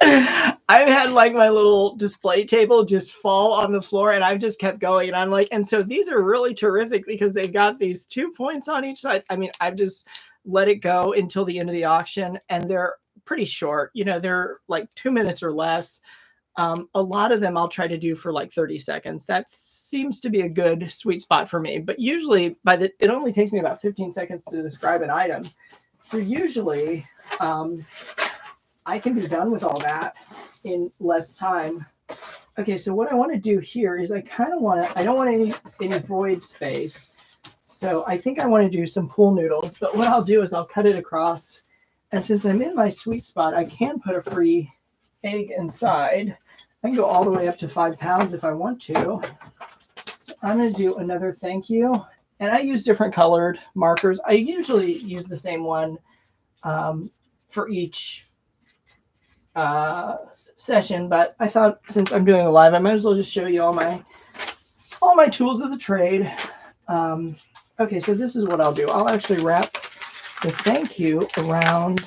[SPEAKER 1] I've had like my little display table just fall on the floor, and I've just kept going. And I'm like, and so these are really terrific because they've got these 2 points on each side. I mean, I've just let it go until the end of the auction, and they're pretty short. You know, they're like 2 minutes or less. A lot of them I'll try to do for like 30 seconds. That seems to be a good sweet spot for me. But usually it only takes me about 15 seconds to describe an item. So usually I can be done with all that in less time. Okay, so what I want to do here is I don't want any void space. So I think I want to do some pool noodles. But what I'll do is I'll cut it across. And since I'm in my sweet spot, I can put a free egg inside. I can go all the way up to 5 pounds if I want to. So I'm going to do another thank you. And I use different colored markers. I usually use the same one for each session, but I thought since I'm doing a live, I might as well just show you all my tools of the trade. Okay, so this is what I'll do. I'll actually wrap the thank you around,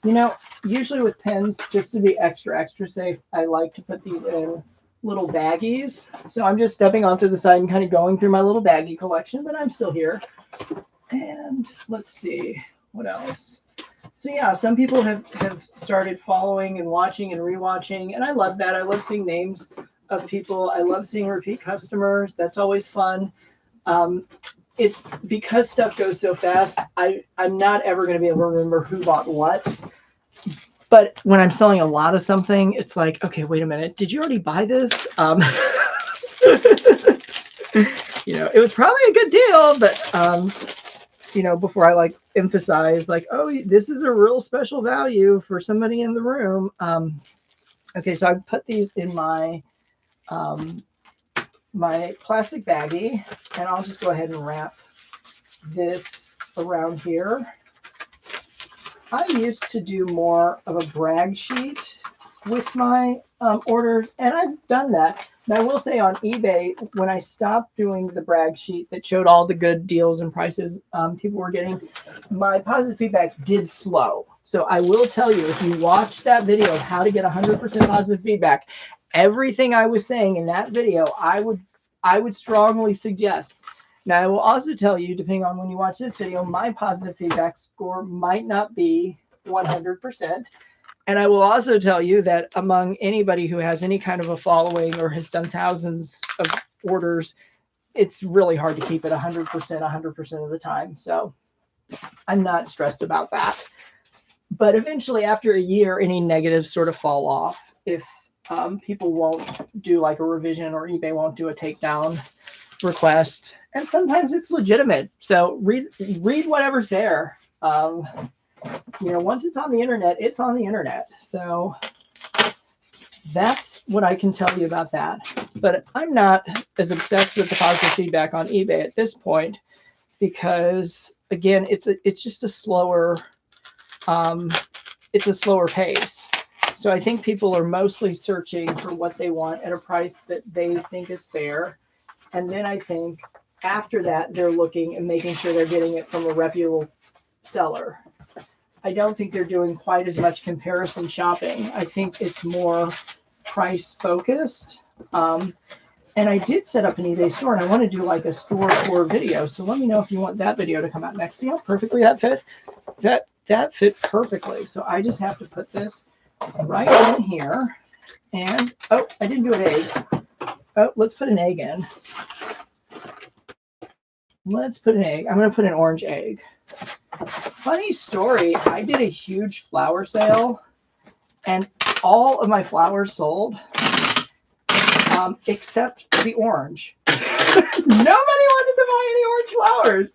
[SPEAKER 1] you know, usually with pens, just to be extra safe, I like to put these in little baggies. So I'm just stepping off to the side and kind of going through my little baggie collection, but I'm still here. And let's see, what else? So yeah, some people have started following and watching and rewatching, and I love that. I love seeing names of people. I love seeing repeat customers. That's always fun. It's because stuff goes so fast, I'm not ever going to be able to remember who bought what. But when I'm selling a lot of something, it's like, okay, wait a minute. Did you already buy this? You know, it was probably a good deal, but, you know, before I like emphasize like, oh, this is a real special value for somebody in the room. Okay, so I put these in my my plastic baggie, and I'll just go ahead and wrap this around here. I used to do more of a brag sheet with my orders, and I've done that. And I will say on eBay, when I stopped doing the brag sheet that showed all the good deals and prices people were getting, my positive feedback did slow. So I will tell you, if you watch that video of how to get 100% positive feedback, everything I was saying in that video, I would strongly suggest. Now, I will also tell you, depending on when you watch this video, my positive feedback score might not be 100%. And I will also tell you that among anybody who has any kind of a following or has done thousands of orders, it's really hard to keep it 100% of the time. So I'm not stressed about that. But eventually, after a year, any negatives sort of fall off. If people won't do like a revision or eBay won't do a takedown request, and sometimes it's legitimate. So read whatever's there. Once it's on the internet, it's on the internet. So that's what I can tell you about that. But I'm not as obsessed with the positive feedback on eBay at this point because, again, it's just a slower pace. So I think people are mostly searching for what they want at a price that they think is fair. And then I think after that, they're looking and making sure they're getting it from a reputable seller. I don't think they're doing quite as much comparison shopping. I think it's more price focused. And I did set up an eBay store, and I want to do like a store tour video. So let me know if you want that video to come out next. See how perfectly that fit? That fit perfectly. So I just have to put this right in here. And, oh, I didn't do an egg. Oh, let's put an egg in. Let's put an egg. I'm going to put an orange egg. Funny story, I did a huge flower sale, and all of my flowers sold, except the orange. Nobody wanted to buy any orange flowers.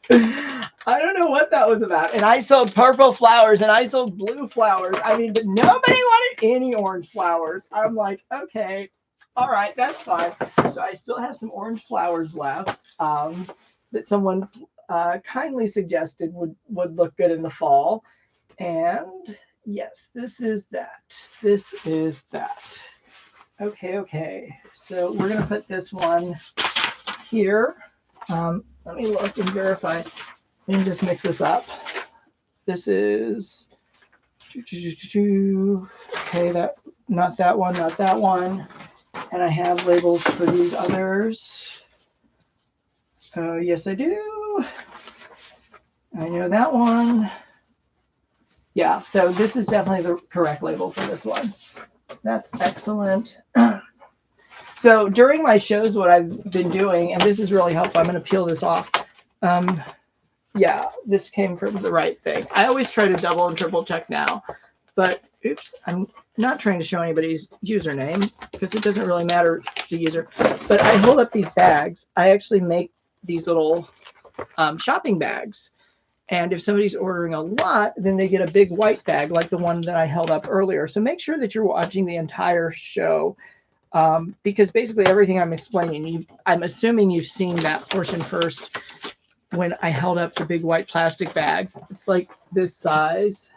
[SPEAKER 1] I don't know what that was about. And I sold purple flowers, and I sold blue flowers. I mean, but nobody wanted any orange flowers. I'm like, okay, all right, that's fine. So I still have some orange flowers left that someone kindly suggested would look good in the fall. And yes, this is that. This is that. Okay. So we're going to put this one here. Let me look and verify. Let me just mix this up. This is, okay, not that one. And I have labels for these others. Yes, I do. I know that one. Yeah, so this is definitely the correct label for this one. So that's excellent. So during my shows, what I've been doing, and this is really helpful, I'm going to peel this off. Yeah, this came from the right thing. I always try to double and triple check now, but oops, I'm not trying to show anybody's username because it doesn't really matter to the user. But I hold up these bags. I actually make these little shopping bags. And if somebody's ordering a lot, then they get a big white bag like the one that I held up earlier. So make sure that you're watching the entire show because basically everything I'm explaining, I'm assuming you've seen that portion first when I held up the big white plastic bag. It's like this size.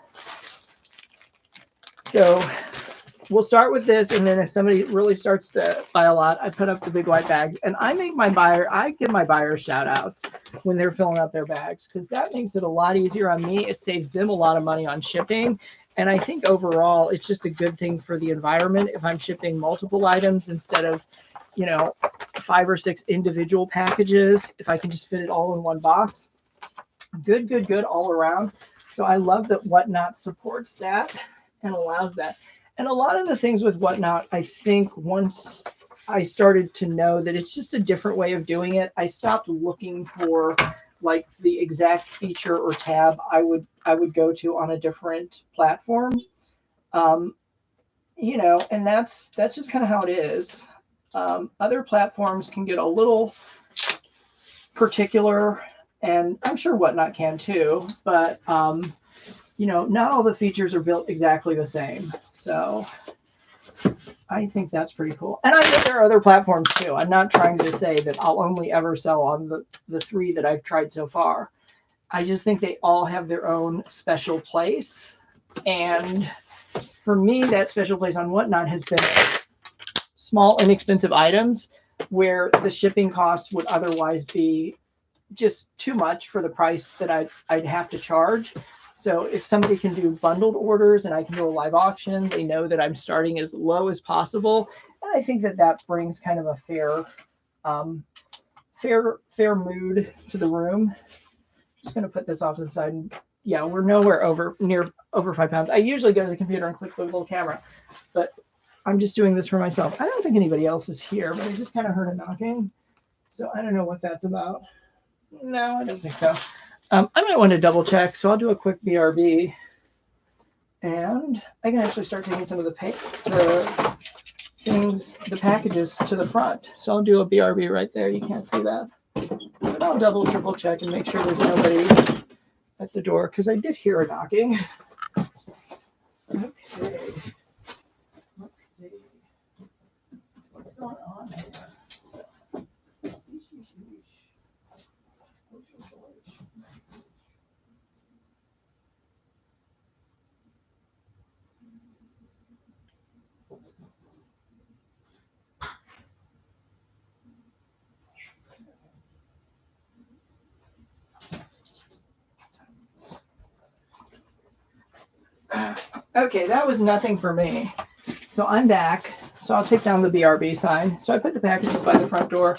[SPEAKER 1] So we'll start with this, and then if somebody really starts to buy a lot, I put up the big white bag. And I give my buyers shout outs when they're filling up their bags because that makes it a lot easier on me. It saves them a lot of money on shipping. And I think overall, it's just a good thing for the environment if I'm shipping multiple items instead of, 5 or 6 individual packages. If I can just fit it all in one box. Good all around. So I love that Whatnot supports that and allows that. And a lot of the things with Whatnot, I think once I started to know that it's just a different way of doing it, I stopped looking for like the exact feature or tab I would go to on a different platform. And that's just kind of how it is. Other platforms can get a little particular, and I'm sure Whatnot can too, but not all the features are built exactly the same. So I think that's pretty cool. And I know there are other platforms too. I'm not trying to say that I'll only ever sell on the 3 that I've tried so far. I just think they all have their own special place. And for me, that special place on Whatnot has been small, inexpensive items where the shipping costs would otherwise be just too much for the price that I'd have to charge. So if somebody can do bundled orders and I can do a live auction, they know that I'm starting as low as possible. And I think that brings kind of a fair mood to the room. Just going to put this off to the side. And yeah, we're nowhere over 5 pounds. I usually go to the computer and click the little camera, but I'm just doing this for myself. I don't think anybody else is here, but I just kind of heard a knocking. So I don't know what that's about. No, I don't think so. I might want to double check, so I'll do a quick BRB, and I can actually start taking some of the packages to the front. So I'll do a BRB right there. You can't see that, but I'll double, triple check and make sure there's nobody at the door because I did hear a knocking. Okay, let's see what's going on here. Okay, that was nothing for me. So I'm back. So I'll take down the BRB sign. So I put the packages by the front door.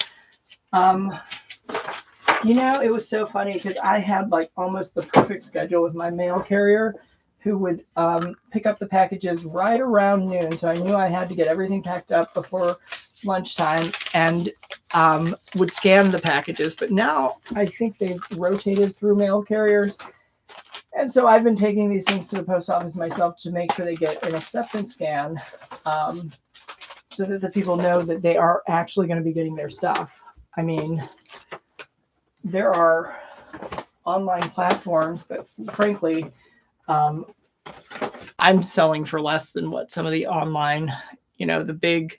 [SPEAKER 1] You know, it was so funny because I had like almost the perfect schedule with my mail carrier who would pick up the packages right around noon. So I knew I had to get everything packed up before lunchtime and would scan the packages. But now I think they've rotated through mail carriers. And so I've been taking these things to the post office myself to make sure they get an acceptance scan so that the people know that they are actually going to be getting their stuff. I mean, there are online platforms that, frankly, I'm selling for less than what some of the online, the big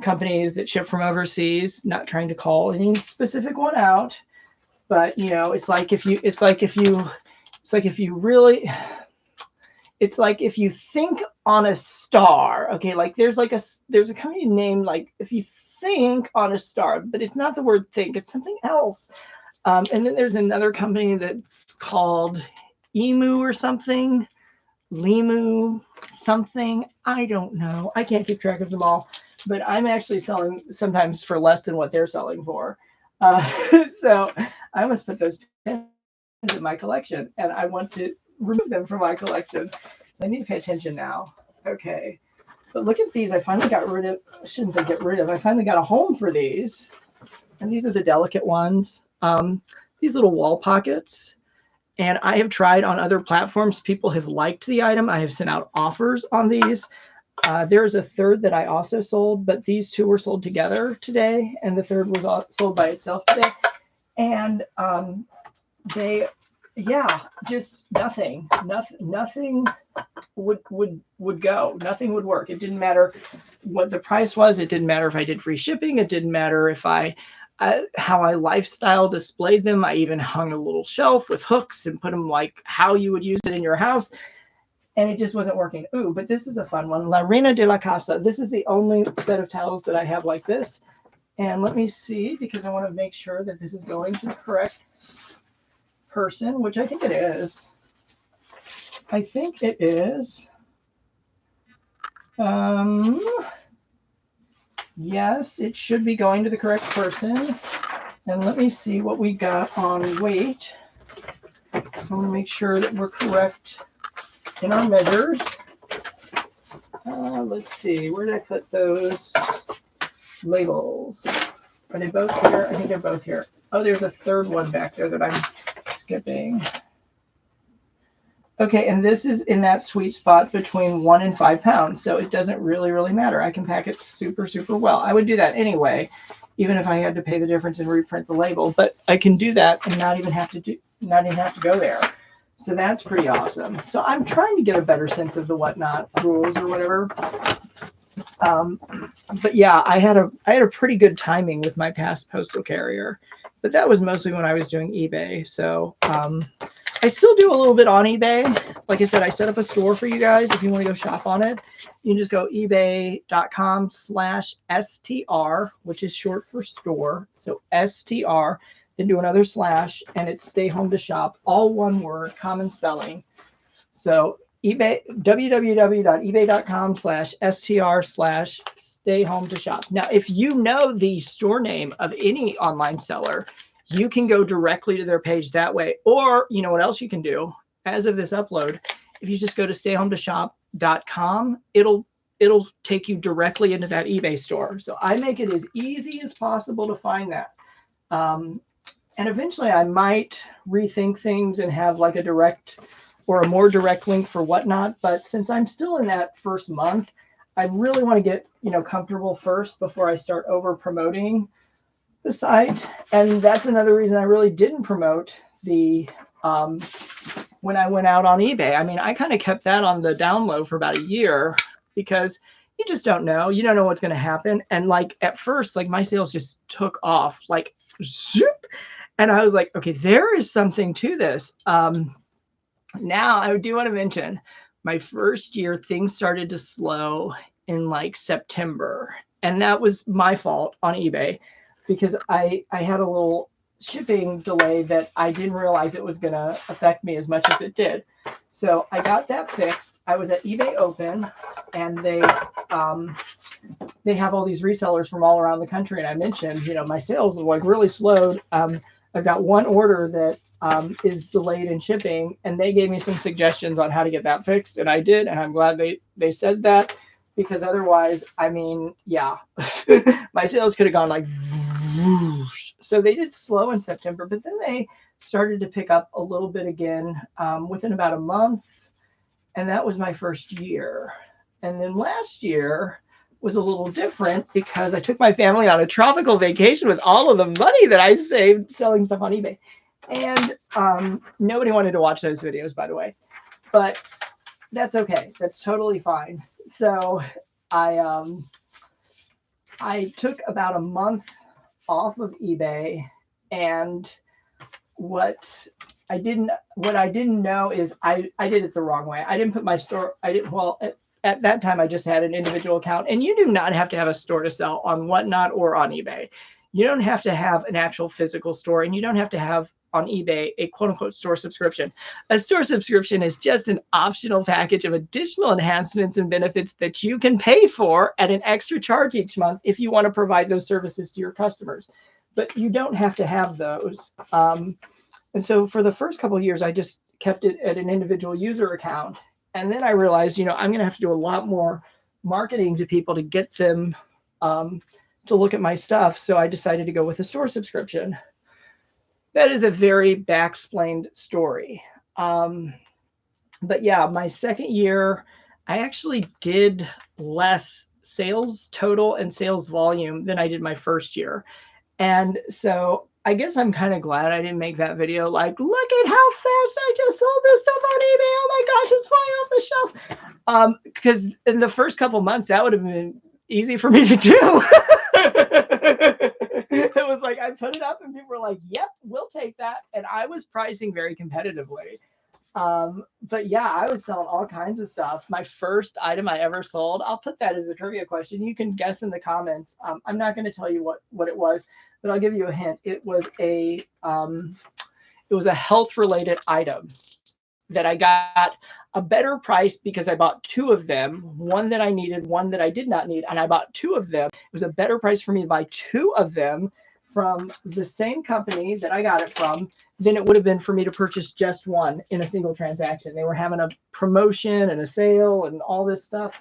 [SPEAKER 1] companies that ship from overseas, not trying to call any specific one out. But it's like if you think on a star, okay, like there's a company named like if you think on a star, but it's not the word think, it's something else. And then there's another company that's called Emu or something, Limu, something. I don't know. I can't keep track of them all, but I'm actually selling sometimes for less than what they're selling for. So I must put those pins in my collection and I want to remove them from my collection. So I need to pay attention now. Okay. But look at these. I finally got rid of, I finally got a home for these. And these are the delicate ones. These little wall pockets. And I have tried on other platforms. People have liked the item. I have sent out offers on these. There's a third that I also sold, but these two were sold together today, and the third was sold by itself today. And just nothing would go. Nothing would work. It didn't matter what the price was. It didn't matter if I did free shipping. It didn't matter if how I lifestyle displayed them. I even hung a little shelf with hooks and put them like how you would use it in your house. And it just wasn't working. Ooh, but this is a fun one. La Reina de la Casa. This is the only set of towels that I have like this. And let me see, because I want to make sure that this is going to the correct person, which I think it is. I think it is. Yes, it should be going to the correct person. And let me see what we got on weight. So I want to make sure that we're correct in our measures. Let's see, where did I put those labels? Are they both here? I think they're both here. Oh, there's a third one back there that I'm skipping. Okay, and this is in that sweet spot between 1 and 5 pounds, so it doesn't really matter. I can pack it super well. I would do that anyway, even if I had to pay the difference and reprint the label, but I can do that and not even have to go there. So that's pretty awesome. So I'm trying to get a better sense of the Whatnot rules or whatever. But yeah, I had a pretty good timing with my past postal carrier. but that was mostly when I was doing eBay. So I still do a little bit on eBay. Like I said, I set up a store for you guys. If you want to go shop on it, you can just go ebay.com/STR, which is short for store. So STR, then do another slash, and it's stay home to shop, all one word, common spelling. So eBay, www.ebay.com/STR/stay home to shop. Now, if you know the store name of any online seller, you can go directly to their page that way. Or, you know what else you can do? As of this upload, if you just go to stayhometosshop.com, it'll take you directly into that eBay store. So I make it as easy as possible to find that. And eventually I might rethink things and have like a direct or a more direct link for whatnot. But since I'm still in that first month, I really want to get, comfortable first before I start over promoting the site. And that's another reason I really didn't promote the when I went out on eBay. I mean, I kind of kept that on the down low for about a year because you just don't know. You don't know what's going to happen. And like at first, like my sales just took off like zoop. And I was like, okay, there is something to this. Now I do want to mention my first year, things started to slow in like September. And that was my fault on eBay because I had a little shipping delay that I didn't realize it was going to affect me as much as it did. So I got that fixed. I was at eBay Open, and they have all these resellers from all around the country. And I mentioned, my sales was like really slowed. I've got one order that is delayed in shipping, and they gave me some suggestions on how to get that fixed, and I did, and I'm glad they said that, because otherwise, I mean, yeah, my sales could have gone like whoosh. So they did slow in September, but then they started to pick up a little bit again within about a month, and that was my first year. And then last year was a little different because I took my family on a tropical vacation with all of the money that I saved selling stuff on eBay. And nobody wanted to watch those videos, by the way, but that's okay. That's totally fine. So I took about a month off of eBay, and what I didn't know is I did it the wrong way. I didn't put my store. At that time I just had an individual account, and you do not have to have a store to sell on Whatnot or on eBay. You don't have to have an actual physical store, and you don't have to have on eBay a quote unquote store subscription. A store subscription is just an optional package of additional enhancements and benefits that you can pay for at an extra charge each month if you want to provide those services to your customers. But you don't have to have those. And so for the first couple of years, I just kept it at an individual user account. And then I realized, I'm going to have to do a lot more marketing to people to get them to look at my stuff. So I decided to go with a store subscription. That is a very back-explained story. But yeah, my second year, I actually did less sales total and sales volume than I did my first year. And so I guess I'm kind of glad I didn't make that video like, look at how fast I just sold this stuff on eBay. Oh my gosh, it's flying off the shelf. Because in the first couple months, that would have been easy for me to do. It was like I put it up and people were like, yep, we'll take that. And I was pricing very competitively. But yeah, I was selling all kinds of stuff. My first item I ever sold, I'll put that as a trivia question. You can guess in the comments. I'm not going to tell you what it was, but I'll give you a hint. It was a health related item that I got a better price because I bought two of them, one that I needed, one that I did not need. And I bought two of them. It was a better price for me to buy two of them from the same company that I got it from than it would have been for me to purchase just one in a single transaction. They were having a promotion and a sale and all this stuff.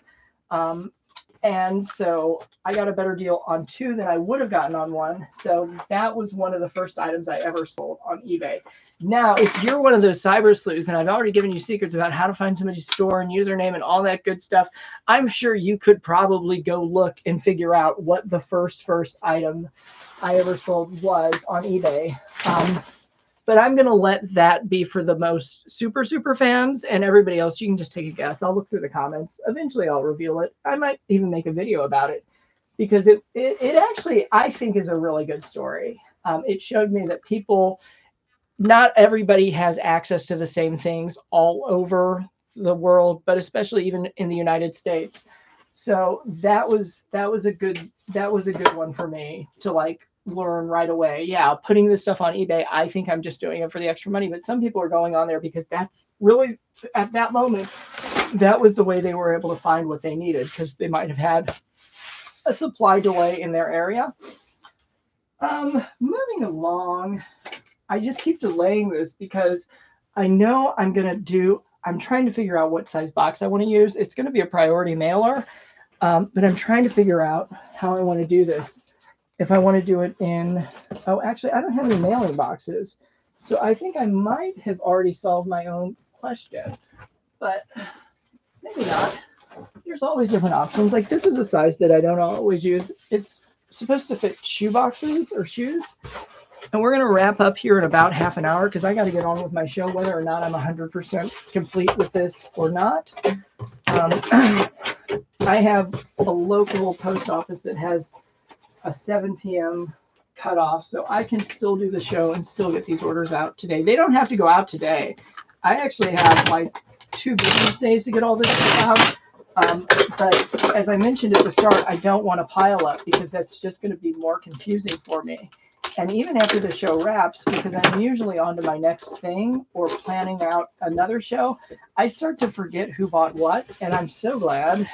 [SPEAKER 1] And so I got a better deal on two than I would have gotten on one. So that was one of the first items I ever sold on eBay. Now, if you're one of those cyber sleuths, and I've already given you secrets about how to find somebody's store and username and all that good stuff, I'm sure you could probably go look and figure out what the first item I ever sold was on eBay. But I'm going to let that be for the most super fans, and everybody else, you can just take a guess. I'll look through the comments. Eventually, I'll reveal it. I might even make a video about it because it actually, I think, is a really good story. It showed me that not everybody has access to the same things all over the world, but especially even in the United States. So that was a good one for me to like learn right away. Yeah, putting this stuff on eBay, I think I'm just doing it for the extra money, but some people are going on there because that's really, at that moment, that was the way they were able to find what they needed, because they might have had a supply delay in their area. Moving along, I just keep delaying this because I know I'm trying to figure out what size box I want to use. It's going to be a priority mailer, but I'm trying to figure out how I want to do this. If I want to do it in, actually, I don't have any mailing boxes. So I think I might have already solved my own question, but maybe not. There's always different options. Like this is a size that I don't always use. It's supposed to fit shoe boxes or shoes. And we're going to wrap up here in about half an hour because I got to get on with my show, whether or not I'm 100% complete with this or not. I have a local post office that has a 7 p.m. cutoff, so I can still do the show and still get these orders out today. They don't have to go out today. I actually have like 2 business days to get all this stuff out. But as I mentioned at the start, I don't want to pile up because that's just going to be more confusing for me. And even after the show wraps, because I'm usually on to my next thing or planning out another show, I start to forget who bought what. And I'm so glad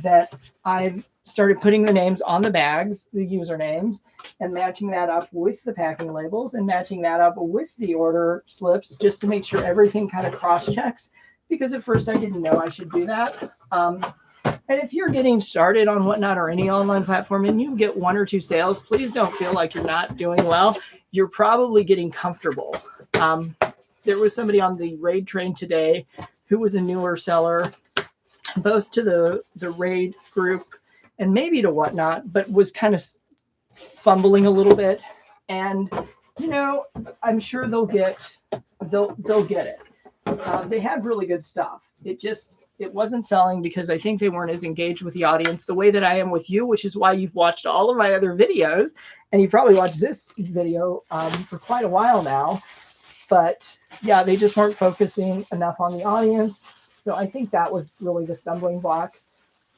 [SPEAKER 1] that I've started putting the names on the bags, the usernames, and matching that up with the packing labels and matching that up with the order slips just to make sure everything kind of cross-checks. Because at first I didn't know I should do that. And if you're getting started on Whatnot or any online platform and you get 1 or 2 sales, please don't feel like you're not doing well. You're probably getting comfortable. There was somebody on the raid train today who was a newer seller, both to the raid group and maybe to Whatnot, but was kind of fumbling a little bit. And, you know, I'm sure they'll get it. They have really good stuff. It wasn't selling because I think they weren't as engaged with the audience the way that I am with you, which is why you've watched all of my other videos. And you probably watched this video for quite a while now. But yeah, they just weren't focusing enough on the audience. So I think that was really the stumbling block.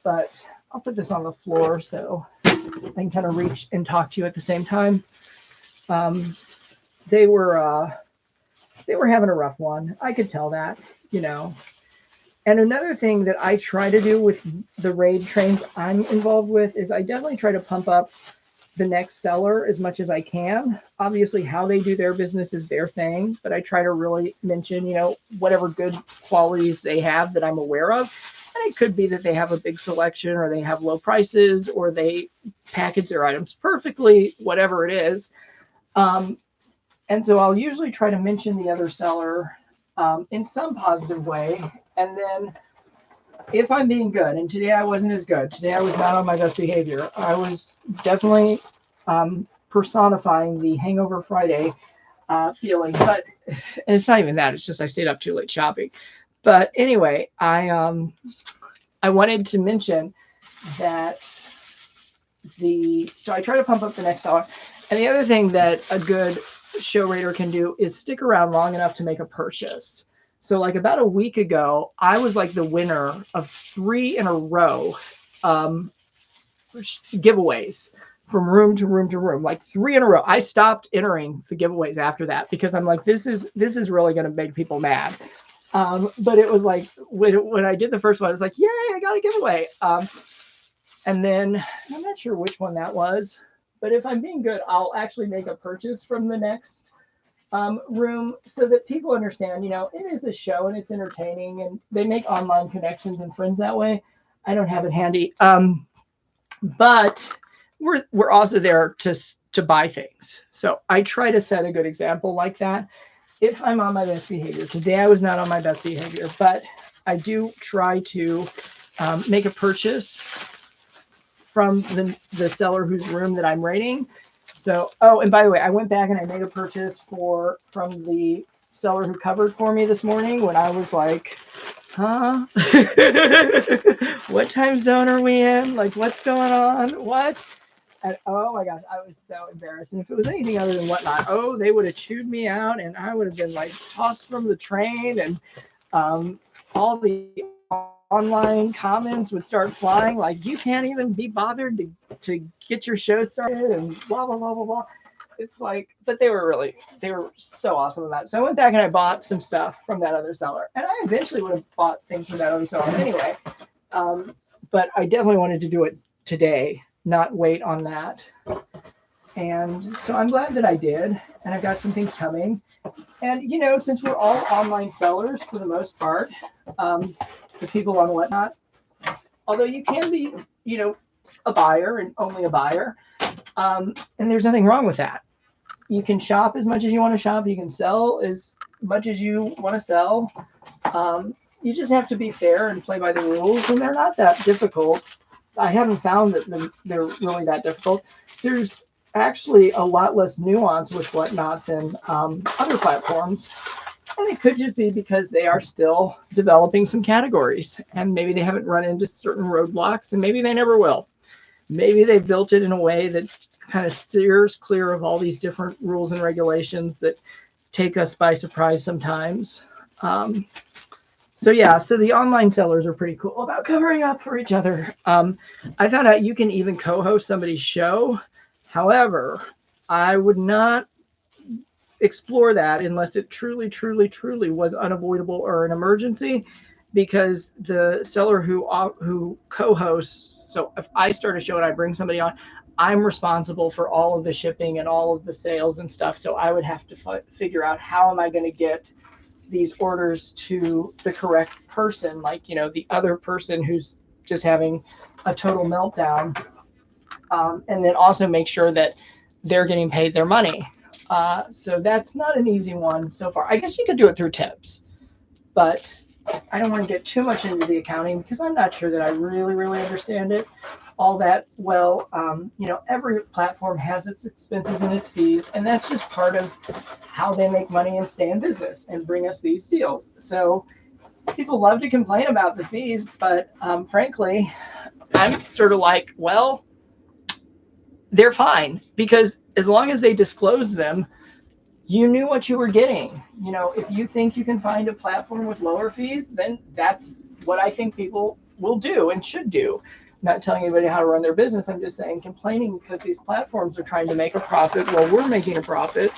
[SPEAKER 1] But I'll put this on the floor so I can kind of reach and talk to you at the same time. They were having a rough one. I could tell that, you know. And another thing that I try to do with the raid trains I'm involved with is I definitely try to pump up the next seller as much as I can. Obviously, how they do their business is their thing, but I try to really mention, you know, whatever good qualities they have that I'm aware of. And it could be that they have a big selection or they have low prices or they package their items perfectly, whatever it is. And so I'll usually try to mention the other seller in some positive way. And then if I'm being good, and today I wasn't as good, today I was not on my best behavior. I was definitely personifying the Hangover Friday feeling, but it's not even that. It's just I stayed up too late shopping. But anyway, I wanted to mention that so I try to pump up the next seller. And the other thing that a good show raider can do is stick around long enough to make a purchase. So like about a week ago, I was like the winner of 3 in a row giveaways from room to room to room, like 3 in a row. I stopped entering the giveaways after that because I'm like, this is really going to make people mad. But it was like when I did the first one, I was like, yay, I got a giveaway. And then I'm not sure which one that was, but if I'm being good, I'll actually make a purchase from the next room so that people understand, you know, it is a show and it's entertaining and they make online connections and friends that way. I don't have it handy. But we're also there to buy things. So I try to set a good example like that. If I'm on my best behavior, today I was not on my best behavior, but I do try to make a purchase from the seller whose room that I'm rating. So, oh, and by the way, I went back and I made a purchase from the seller who covered for me this morning when I was like, huh? What time zone are we in? Like, what's going on? What? And oh my gosh, I was so embarrassed. And if it was anything other than Whatnot, oh, they would have chewed me out, and I would have been like tossed from the train, and all the online comments would start flying like, you can't even be bothered to get your show started, and blah blah blah blah blah. It's like, but they were so awesome about it. So I went back and I bought some stuff from that other seller, and I eventually would have bought things from that other seller anyway. But I definitely wanted to do it today, not wait on that. And so I'm glad that I did, and I've got some things coming. And, you know, since we're all online sellers for the most part, the people on Whatnot, although you can be, you know, a buyer and only a buyer, and there's nothing wrong with that. You can shop as much as you want to shop. You can sell as much as you want to sell. You just have to be fair and play by the rules, and they're not that difficult. I haven't found that they're really that difficult. There's actually a lot less nuance with Whatnot than other platforms. And it could just be because they are still developing some categories, and maybe they haven't run into certain roadblocks, and maybe they never will. Maybe they built it in a way that kind of steers clear of all these different rules and regulations that take us by surprise sometimes. So yeah, so the online sellers are pretty cool about covering up for each other. I found out you can even co-host somebody's show. However, I would not explore that unless it truly, truly, truly was unavoidable or an emergency, because the seller who co-hosts, so if I start a show and I bring somebody on, I'm responsible for all of the shipping and all of the sales and stuff. So I would have to figure out, how am I going to get these orders to the correct person, like, you know, the other person who's just having a total meltdown, and then also make sure that they're getting paid their money. So that's not an easy one so far. I guess you could do it through tips, but I don't want to get too much into the accounting because I'm not sure that I really, really understand it all that well. You know, every platform has its expenses and its fees, and that's just part of how they make money and stay in business and bring us these deals. So people love to complain about the fees, but frankly, I'm sort of like, well, they're fine, because as long as they disclose them, you knew what you were getting. You know, if you think you can find a platform with lower fees, then that's what I think people will do and should do. I'm not telling anybody how to run their business. I'm just saying, complaining because these platforms are trying to make a profit while we're making a profit,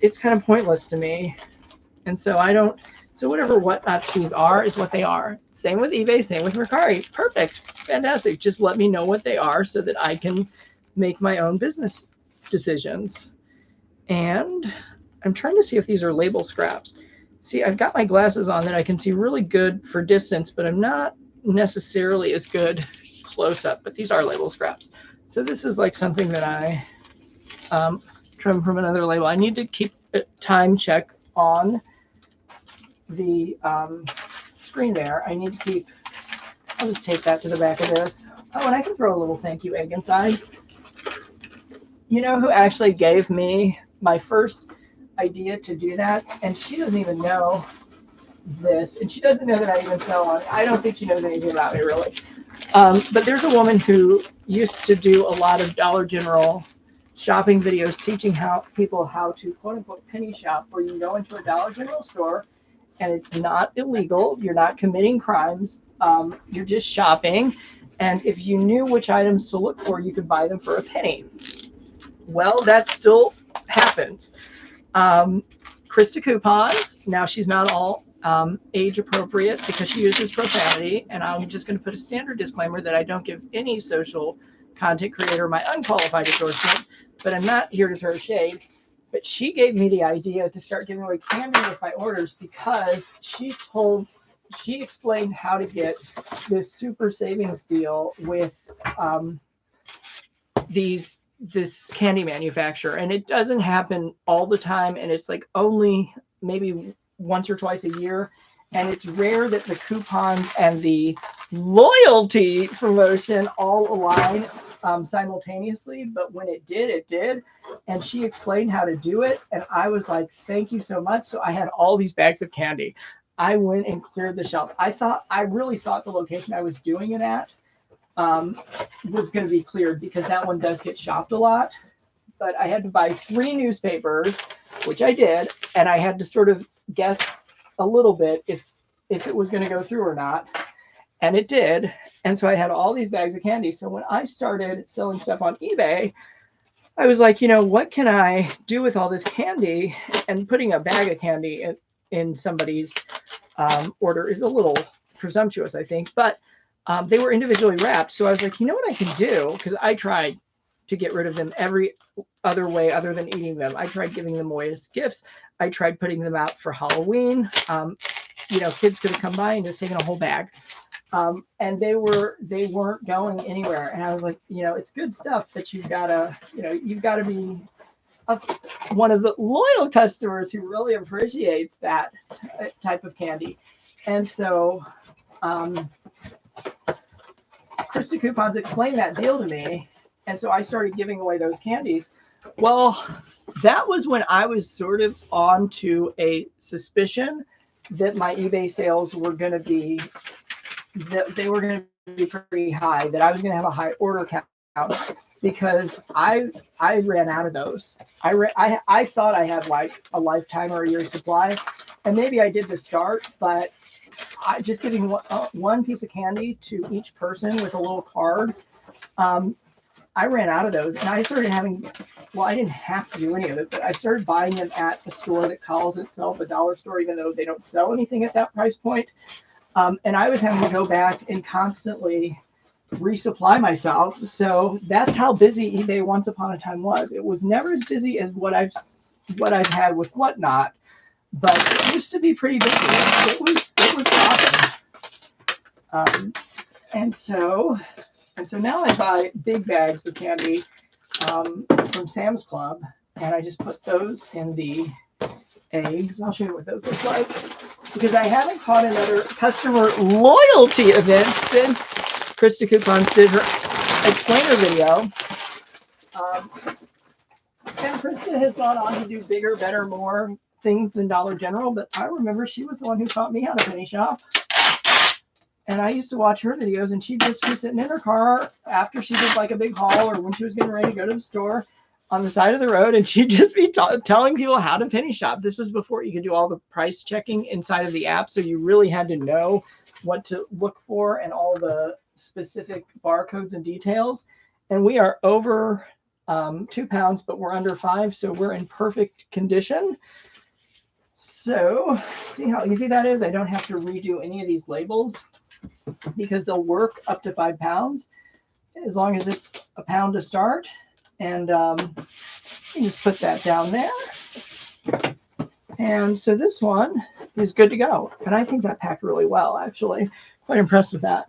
[SPEAKER 1] it's kind of pointless to me. And so so whatever Whatnot fees are is what they are. Same with eBay, same with Mercari. Perfect, fantastic. Just let me know what they are so that I can make my own business decisions. And I'm trying to see if these are label scraps. See, I've got my glasses on that I can see really good for distance, but I'm not necessarily as good close up, but these are label scraps. So this is like something that I trim from another label. I need to keep a time check on the screen there. I need to keep, I'll just take that to the back of this. Oh, and I can throw a little thank you egg inside. You know who actually gave me my first idea to do that? And she doesn't even know this, and she doesn't know that I even sell on it. I don't think she knows anything about me, really. But there's a woman who used to do a lot of Dollar General shopping videos teaching people how to quote unquote penny shop, where you go into a Dollar General store and it's not illegal, you're not committing crimes, you're just shopping, and if you knew which items to look for, you could buy them for a penny. Well, that still happens. Krista Coupons, now she's not all age appropriate because she uses profanity, and I'm just going to put a standard disclaimer that I don't give any social content creator my unqualified endorsement, but I'm not here to throw shade. But she gave me the idea to start giving away candy with my orders because she explained how to get this super savings deal with this candy manufacturer, and it doesn't happen all the time, and it's like only maybe once or twice a year, and it's rare that the coupons and the loyalty promotion all align simultaneously, but when it did, and she explained how to do it, and I was like, thank you so much. So I had all these bags of candy. I went and cleared the shelf. I really thought the location I was doing it at was going to be cleared because that one does get shopped a lot. But I had to buy 3 newspapers, which I did, and I had to sort of guess a little bit if it was going to go through or not. And it did. And so I had all these bags of candy. So when I started selling stuff on eBay, I was like, what can I do with all this candy? And putting a bag of candy in somebody's order is a little presumptuous, I think. But they were individually wrapped. So I was like, you know what I can do? Because I tried to get rid of them every other way other than eating them. I tried giving them away as gifts. I tried putting them out for Halloween. Kids could have come by and just taken a whole bag. And they weren't going anywhere. And I was like, it's good stuff, but you've got to be one of the loyal customers who really appreciates that type of candy. And so Krista Coupons explained that deal to me. And so I started giving away those candies. Well, that was when I was sort of on to a suspicion that my eBay sales were going to be, that they were going to be pretty high, that I was going to have a high order count because I ran out of those. I thought I had like a lifetime or a year's supply, and maybe I did to start, but just giving one piece of candy to each person with a little card, I ran out of those, and I started having, I didn't have to do any of it, but I started buying them at a store that calls itself a dollar store, even though they don't sell anything at that price point. And I was having to go back and constantly resupply myself. So that's how busy eBay once upon a time was. It was never as busy as what I've had with Whatnot, but it used to be pretty busy. It was awesome. And so now I buy big bags of candy from Sam's Club, and I just put those in the eggs. I'll show you what those look like, because I haven't caught another customer loyalty event since Krista Coupons did her explainer video. And Krista has gone on to do bigger, better, more things than Dollar General, but I remember she was the one who taught me how to penny shop. And I used to watch her videos, and she'd just be sitting in her car after she did like a big haul or when she was getting ready to go to the store on the side of the road, and she'd just be telling people how to penny shop. This was before you could do all the price checking inside of the app, so you really had to know what to look for and all the specific barcodes and details. And we are over 2 pounds, but we're under 5, so we're in perfect condition. So see how easy that is? I don't have to redo any of these labels because they'll work up to 5 pounds as long as it's a pound to start. And you just put that down there. And so this one is good to go. And I think that packed really well, actually. Quite impressed with that.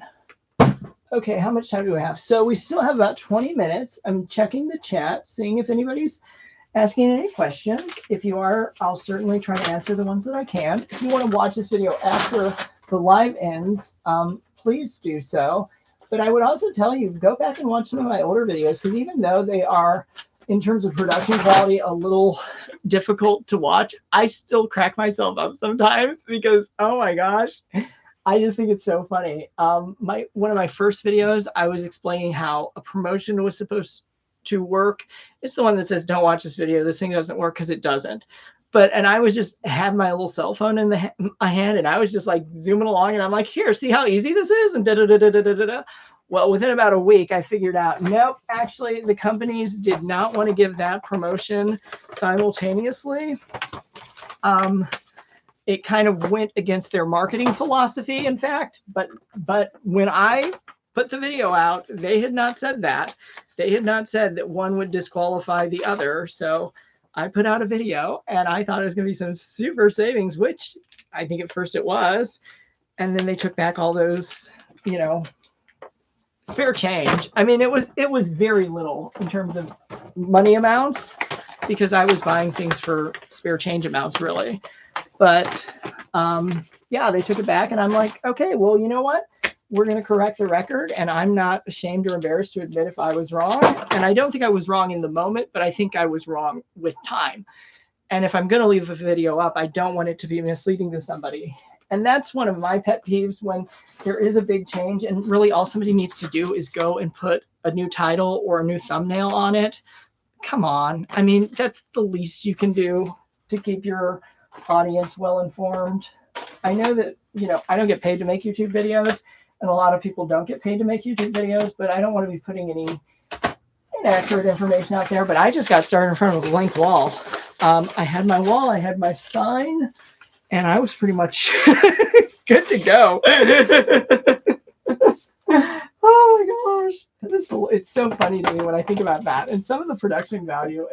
[SPEAKER 1] Okay, how much time do we have? So we still have about 20 minutes. I'm checking the chat, seeing if anybody's asking any questions. If you are, I'll certainly try to answer the ones that I can. If you want to watch this video after the live ends, please do so. But I would also tell you, go back and watch some of my older videos, because even though they are, in terms of production quality, a little difficult to watch, I still crack myself up sometimes because, oh my gosh, I just think it's so funny. One of my first videos, I was explaining how a promotion was supposed to work. It's the one that says, don't watch this video. This thing doesn't work, because it doesn't. And I was just had my little cell phone in my hand, and I was just like zooming along, and I'm like, here, see how easy this is? And da-da-da-da-da-da-da. Well, within about a week, I figured out, nope, actually, the companies did not want to give that promotion simultaneously. It kind of went against their marketing philosophy, in fact. But when I put the video out, they had not said that. They had not said that one would disqualify the other. So I put out a video, and I thought it was going to be some super savings, which I think at first it was. And then they took back all those, spare change. I mean, it was very little in terms of money amounts, because I was buying things for spare change amounts, really. But yeah, they took it back, and I'm like, okay, well, you know what? We're going to correct the record, and I'm not ashamed or embarrassed to admit if I was wrong. And I don't think I was wrong in the moment, but I think I was wrong with time. And if I'm going to leave a video up, I don't want it to be misleading to somebody. And that's one of my pet peeves when there is a big change and really all somebody needs to do is go and put a new title or a new thumbnail on it. Come on. I mean, that's the least you can do to keep your audience well informed. I know that, you know, I don't get paid to make YouTube videos, and a lot of people don't get paid to make YouTube videos, but I don't want to be putting any inaccurate information out there. But I just got started in front of a blank wall. I had my wall, I had my sign, and I was pretty much good to go. Oh my gosh. It's so funny to me when I think about that. And some of the production value,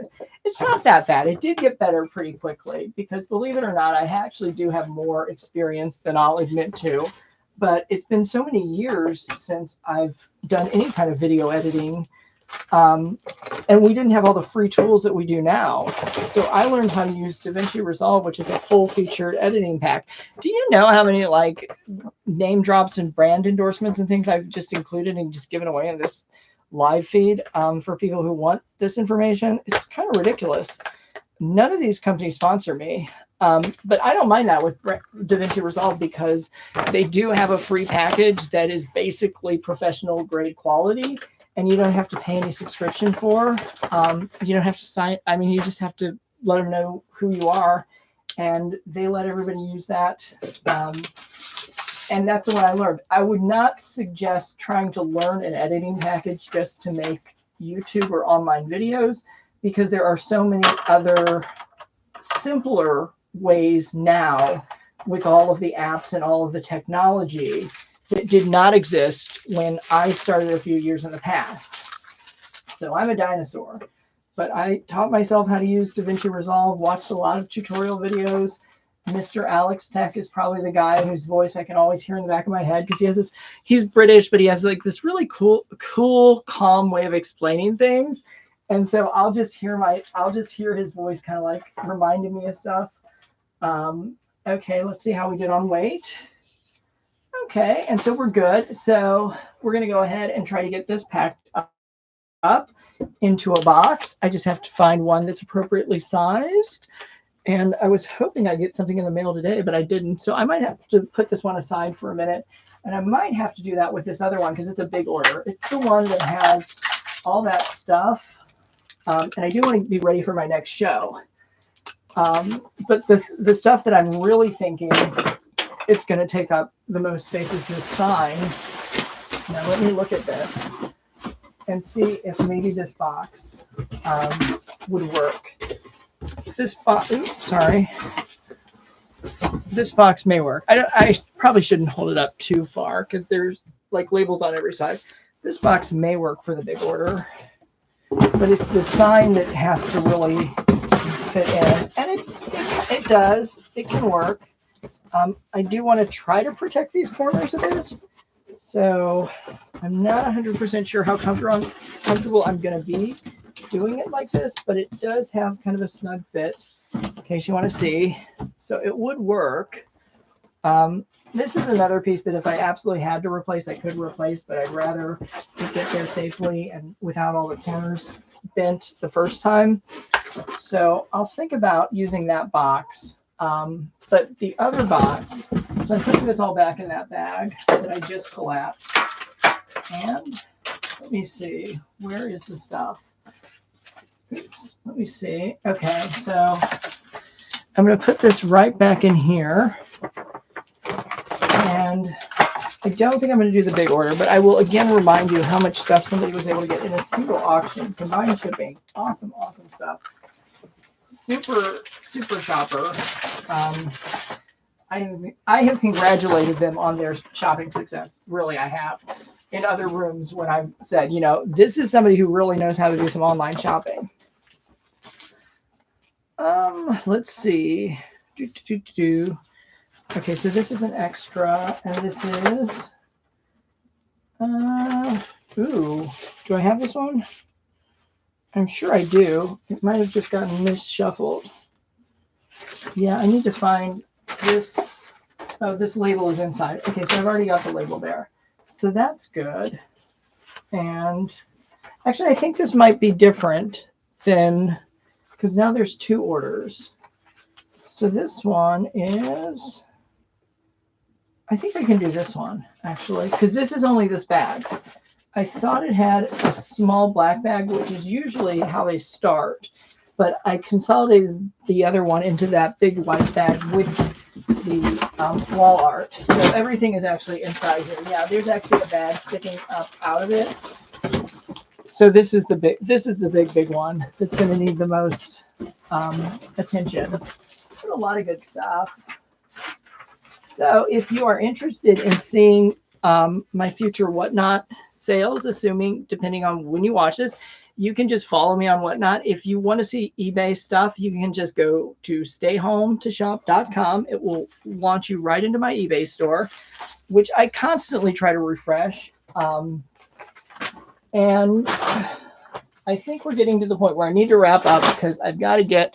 [SPEAKER 1] it's not that bad. It did get better pretty quickly because, believe it or not, I actually do have more experience than I'll admit to. But it's been so many years since I've done any kind of video editing. And we didn't have all the free tools that we do now. So I learned how to use DaVinci Resolve, which is a full-featured editing pack. Do you know how many like name drops and brand endorsements and things I've just included and just given away in this live feed for people who want this information? It's kind of ridiculous. None of these companies sponsor me. But I don't mind that with DaVinci Resolve because they do have a free package that is basically professional grade quality. And you don't have to pay any subscription for. You don't have to sign. I mean, you just have to let them know who you are, and they let everybody use that. And that's what I learned. I would not suggest trying to learn an editing package just to make YouTube or online videos, because there are so many other simpler ways now with all of the apps and all of the technology that did not exist when I started a few years in the past. So I'm a dinosaur, but I taught myself how to use DaVinci Resolve, watched a lot of tutorial videos. Mr. Alex Tech is probably the guy whose voice I can always hear in the back of my head because he has this, he's British, but he has like this really cool, calm way of explaining things. And so I'll just hear his voice kind of like reminding me of stuff. Okay, let's see how we did on weight. Okay, and so we're good. So we're going to go ahead and try to get this packed up into a box. I just have to find one that's appropriately sized. And I was hoping I'd get something in the mail today, but I didn't. So I might have to put this one aside for a minute. And I might have to do that with this other one because it's a big order. It's the one that has all that stuff. And I do want to be ready for my next show. But the stuff that I'm really thinking it's going to take up the most space is this sign. Now let me look at this and see if maybe this box would work. This box, oops, sorry. This box may work. I probably shouldn't hold it up too far because there's like labels on every side. This box may work for the big order, but it's the sign that has to really fit in, and it does. It can work. I do want to try to protect these corners a bit, so I'm not 100% sure how comfortable I'm going to be doing it like this, but it does have kind of a snug fit in case you want to see. So it would work. This is another piece that if I absolutely had to replace, I could replace, but I'd rather it get there safely and without all the corners bent the first time. So I'll think about using that box. But the other box, so I'm putting this all back in that bag that I just collapsed. And let me see, where is the stuff? Oops, let me see. Okay, so I'm going to put this right back in here. And I don't think I'm going to do the big order, but I will again remind you how much stuff somebody was able to get in a single auction, combined shipping. Awesome, awesome stuff. Super shopper. I have congratulated them on their shopping success. Really, I have. In other rooms when I've said, you know, this is somebody who really knows how to do some online shopping. Let's see. Okay, so this is an extra, and this is, ooh, do I have this one? I'm sure I do. It might have just gotten misshuffled. Yeah, I need to find this. Oh, this label is inside. Okay, so I've already got the label there. So that's good. And actually, I think this might be different than, because now there's two orders. So this one is, I think I can do this one, actually, because this is only this bag. I thought it had a small black bag, which is usually how they start, but I consolidated the other one into that big white bag with the wall art. So everything is actually inside here. Yeah, there's actually a bag sticking up out of it. So this is the big one that's going to need the most attention. But a lot of good stuff. So if you are interested in seeing my future Whatnot sales, depending on when you watch this, you can just follow me on Whatnot. If you want to see eBay stuff, you can just go to stayhometoshop.com. It will launch you right into my eBay store, which I constantly try to refresh. And I think we're getting to the point where I need to wrap up because I've got to get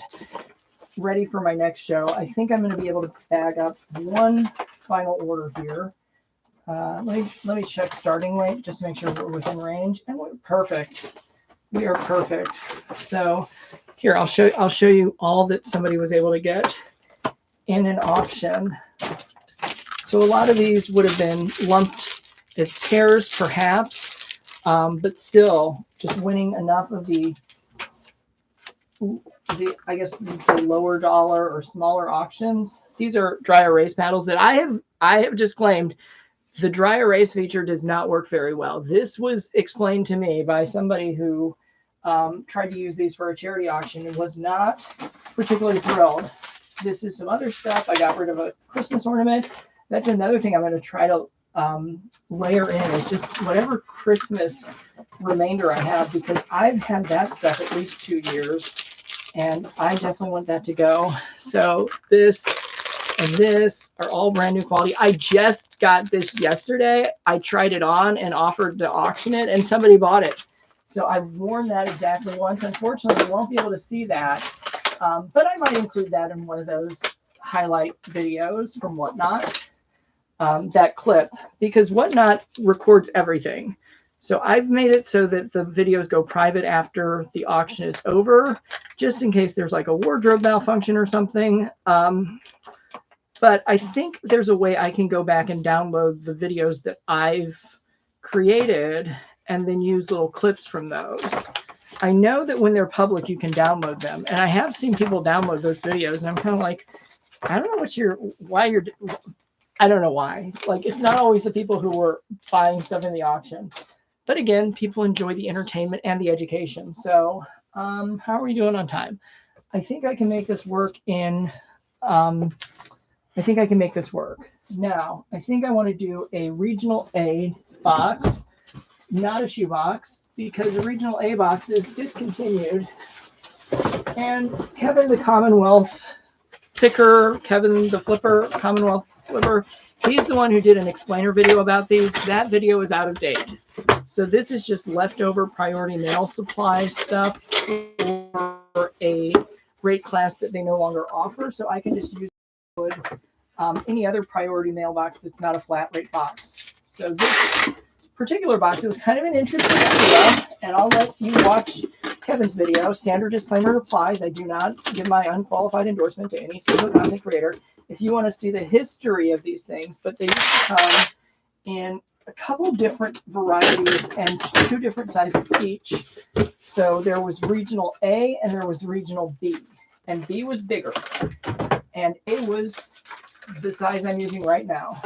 [SPEAKER 1] ready for my next show. I think I'm going to be able to bag up one final order here. Let me check starting weight just to make sure we're within range, and we're perfect. We are perfect. So here, I'll show you all that somebody was able to get in an auction. So a lot of these would have been lumped as pairs, perhaps, but still just winning enough of the I guess you'd say lower dollar or smaller auctions. These are dry erase paddles that I have just claimed the dry erase feature does not work very well. This was explained to me by somebody who tried to use these for a charity auction and was not particularly thrilled. This is some other stuff. I got rid of a Christmas ornament. That's another thing I'm going to try to layer in is just whatever Christmas remainder I have, because I've had that stuff at least 2 years. And I definitely want that to go. So this and this are all brand new quality. I just got this yesterday. I tried it on and offered to auction it, and somebody bought it. So I've worn that exactly once. Unfortunately, you won't be able to see that. But I might include that in one of those highlight videos from Whatnot, that clip, because Whatnot records everything. So I've made it so that the videos go private after the auction is over, just in case there's like a wardrobe malfunction or something. But I think there's a way I can go back and download the videos that I've created and then use little clips from those. I know that when they're public, you can download them. And I have seen people download those videos, and I'm kind of like, I don't know I don't know why. Like, it's not always the people who were buying stuff in the auction. But again, people enjoy the entertainment and the education. So how are we doing on time? I think I can make this work in, I think I can make this work. Now, I think I want to do a regional A box, not a shoe box, because the regional A box is discontinued. And Kevin, the Commonwealth picker, Kevin, the flipper, Commonwealth flipper, he's the one who did an explainer video about these. That video is out of date. So this is just leftover priority mail supply stuff for a rate class that they no longer offer. So I can just use any other priority mailbox that's not a flat rate box. So this particular box, it was kind of an interesting idea, and I'll let you watch Kevin's video. Standard disclaimer applies. I do not give my unqualified endorsement to any single content creator. If you want to see the history of these things, but they used to come in a couple different varieties and 2 different sizes each. So there was regional A and there was regional B, and B was bigger, and A was the size I'm using right now.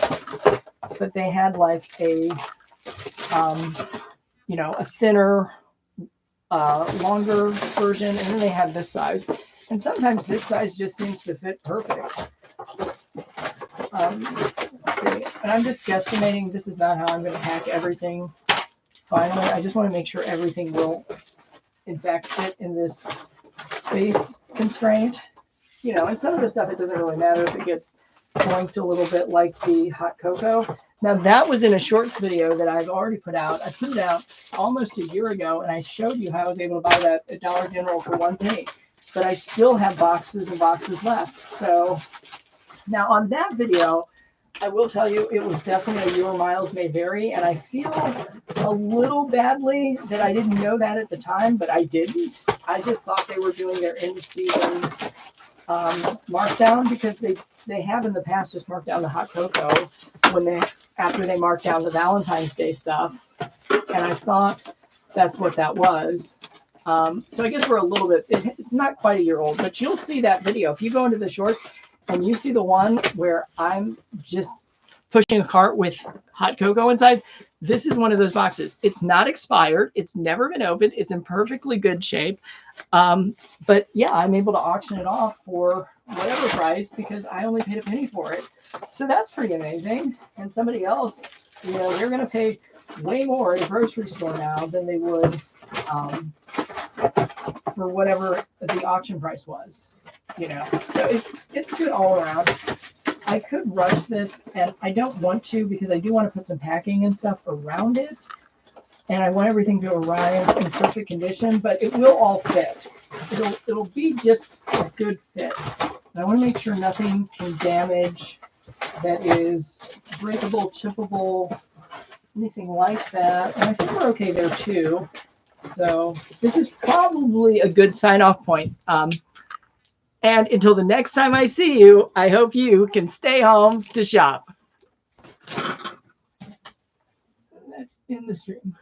[SPEAKER 1] But they had like a a thinner, longer version, and then they had this size. And sometimes this size just seems to fit perfect. Let's see. And I'm just guesstimating. This is not how I'm going to pack everything. Finally, I just want to make sure everything will, in fact, fit in this space constraint. And some of the stuff, it doesn't really matter if it gets poinked a little bit, like the hot cocoa. Now, that was in a shorts video that I've already put out. I put it out almost a year ago, and I showed you how I was able to buy that at Dollar General for 1 penny. But I still have boxes and boxes left. So now on that video, I will tell you it was definitely a your miles may vary. And I feel a little badly that I didn't know that at the time, but I didn't. I just thought they were doing their in-season markdown, because they have in the past just marked down the hot cocoa after they marked down the Valentine's Day stuff, and I thought that's what that was. So I guess we're a little bit, it's not quite a year old, but you'll see that video. If you go into the shorts and you see the one where I'm just pushing a cart with hot cocoa inside, this is one of those boxes. It's not expired. It's never been opened. It's in perfectly good shape. But yeah, I'm able to auction it off for whatever price because I only paid a penny for it. So that's pretty amazing. And somebody else, you know, they're going to pay way more at a grocery store now than they would for whatever the auction price was, you know. So it's good all around. I could rush this, and I don't want to because I do want to put some packing and stuff around it, and I want everything to arrive in perfect condition, but it will all fit. It'll be just a good fit. And I want to make sure nothing can damage that is breakable, chippable, anything like that. And I think we're okay there too. So this is probably a good sign-off point. And until the next time I see you, I hope you can stay home to shop. That's in the stream.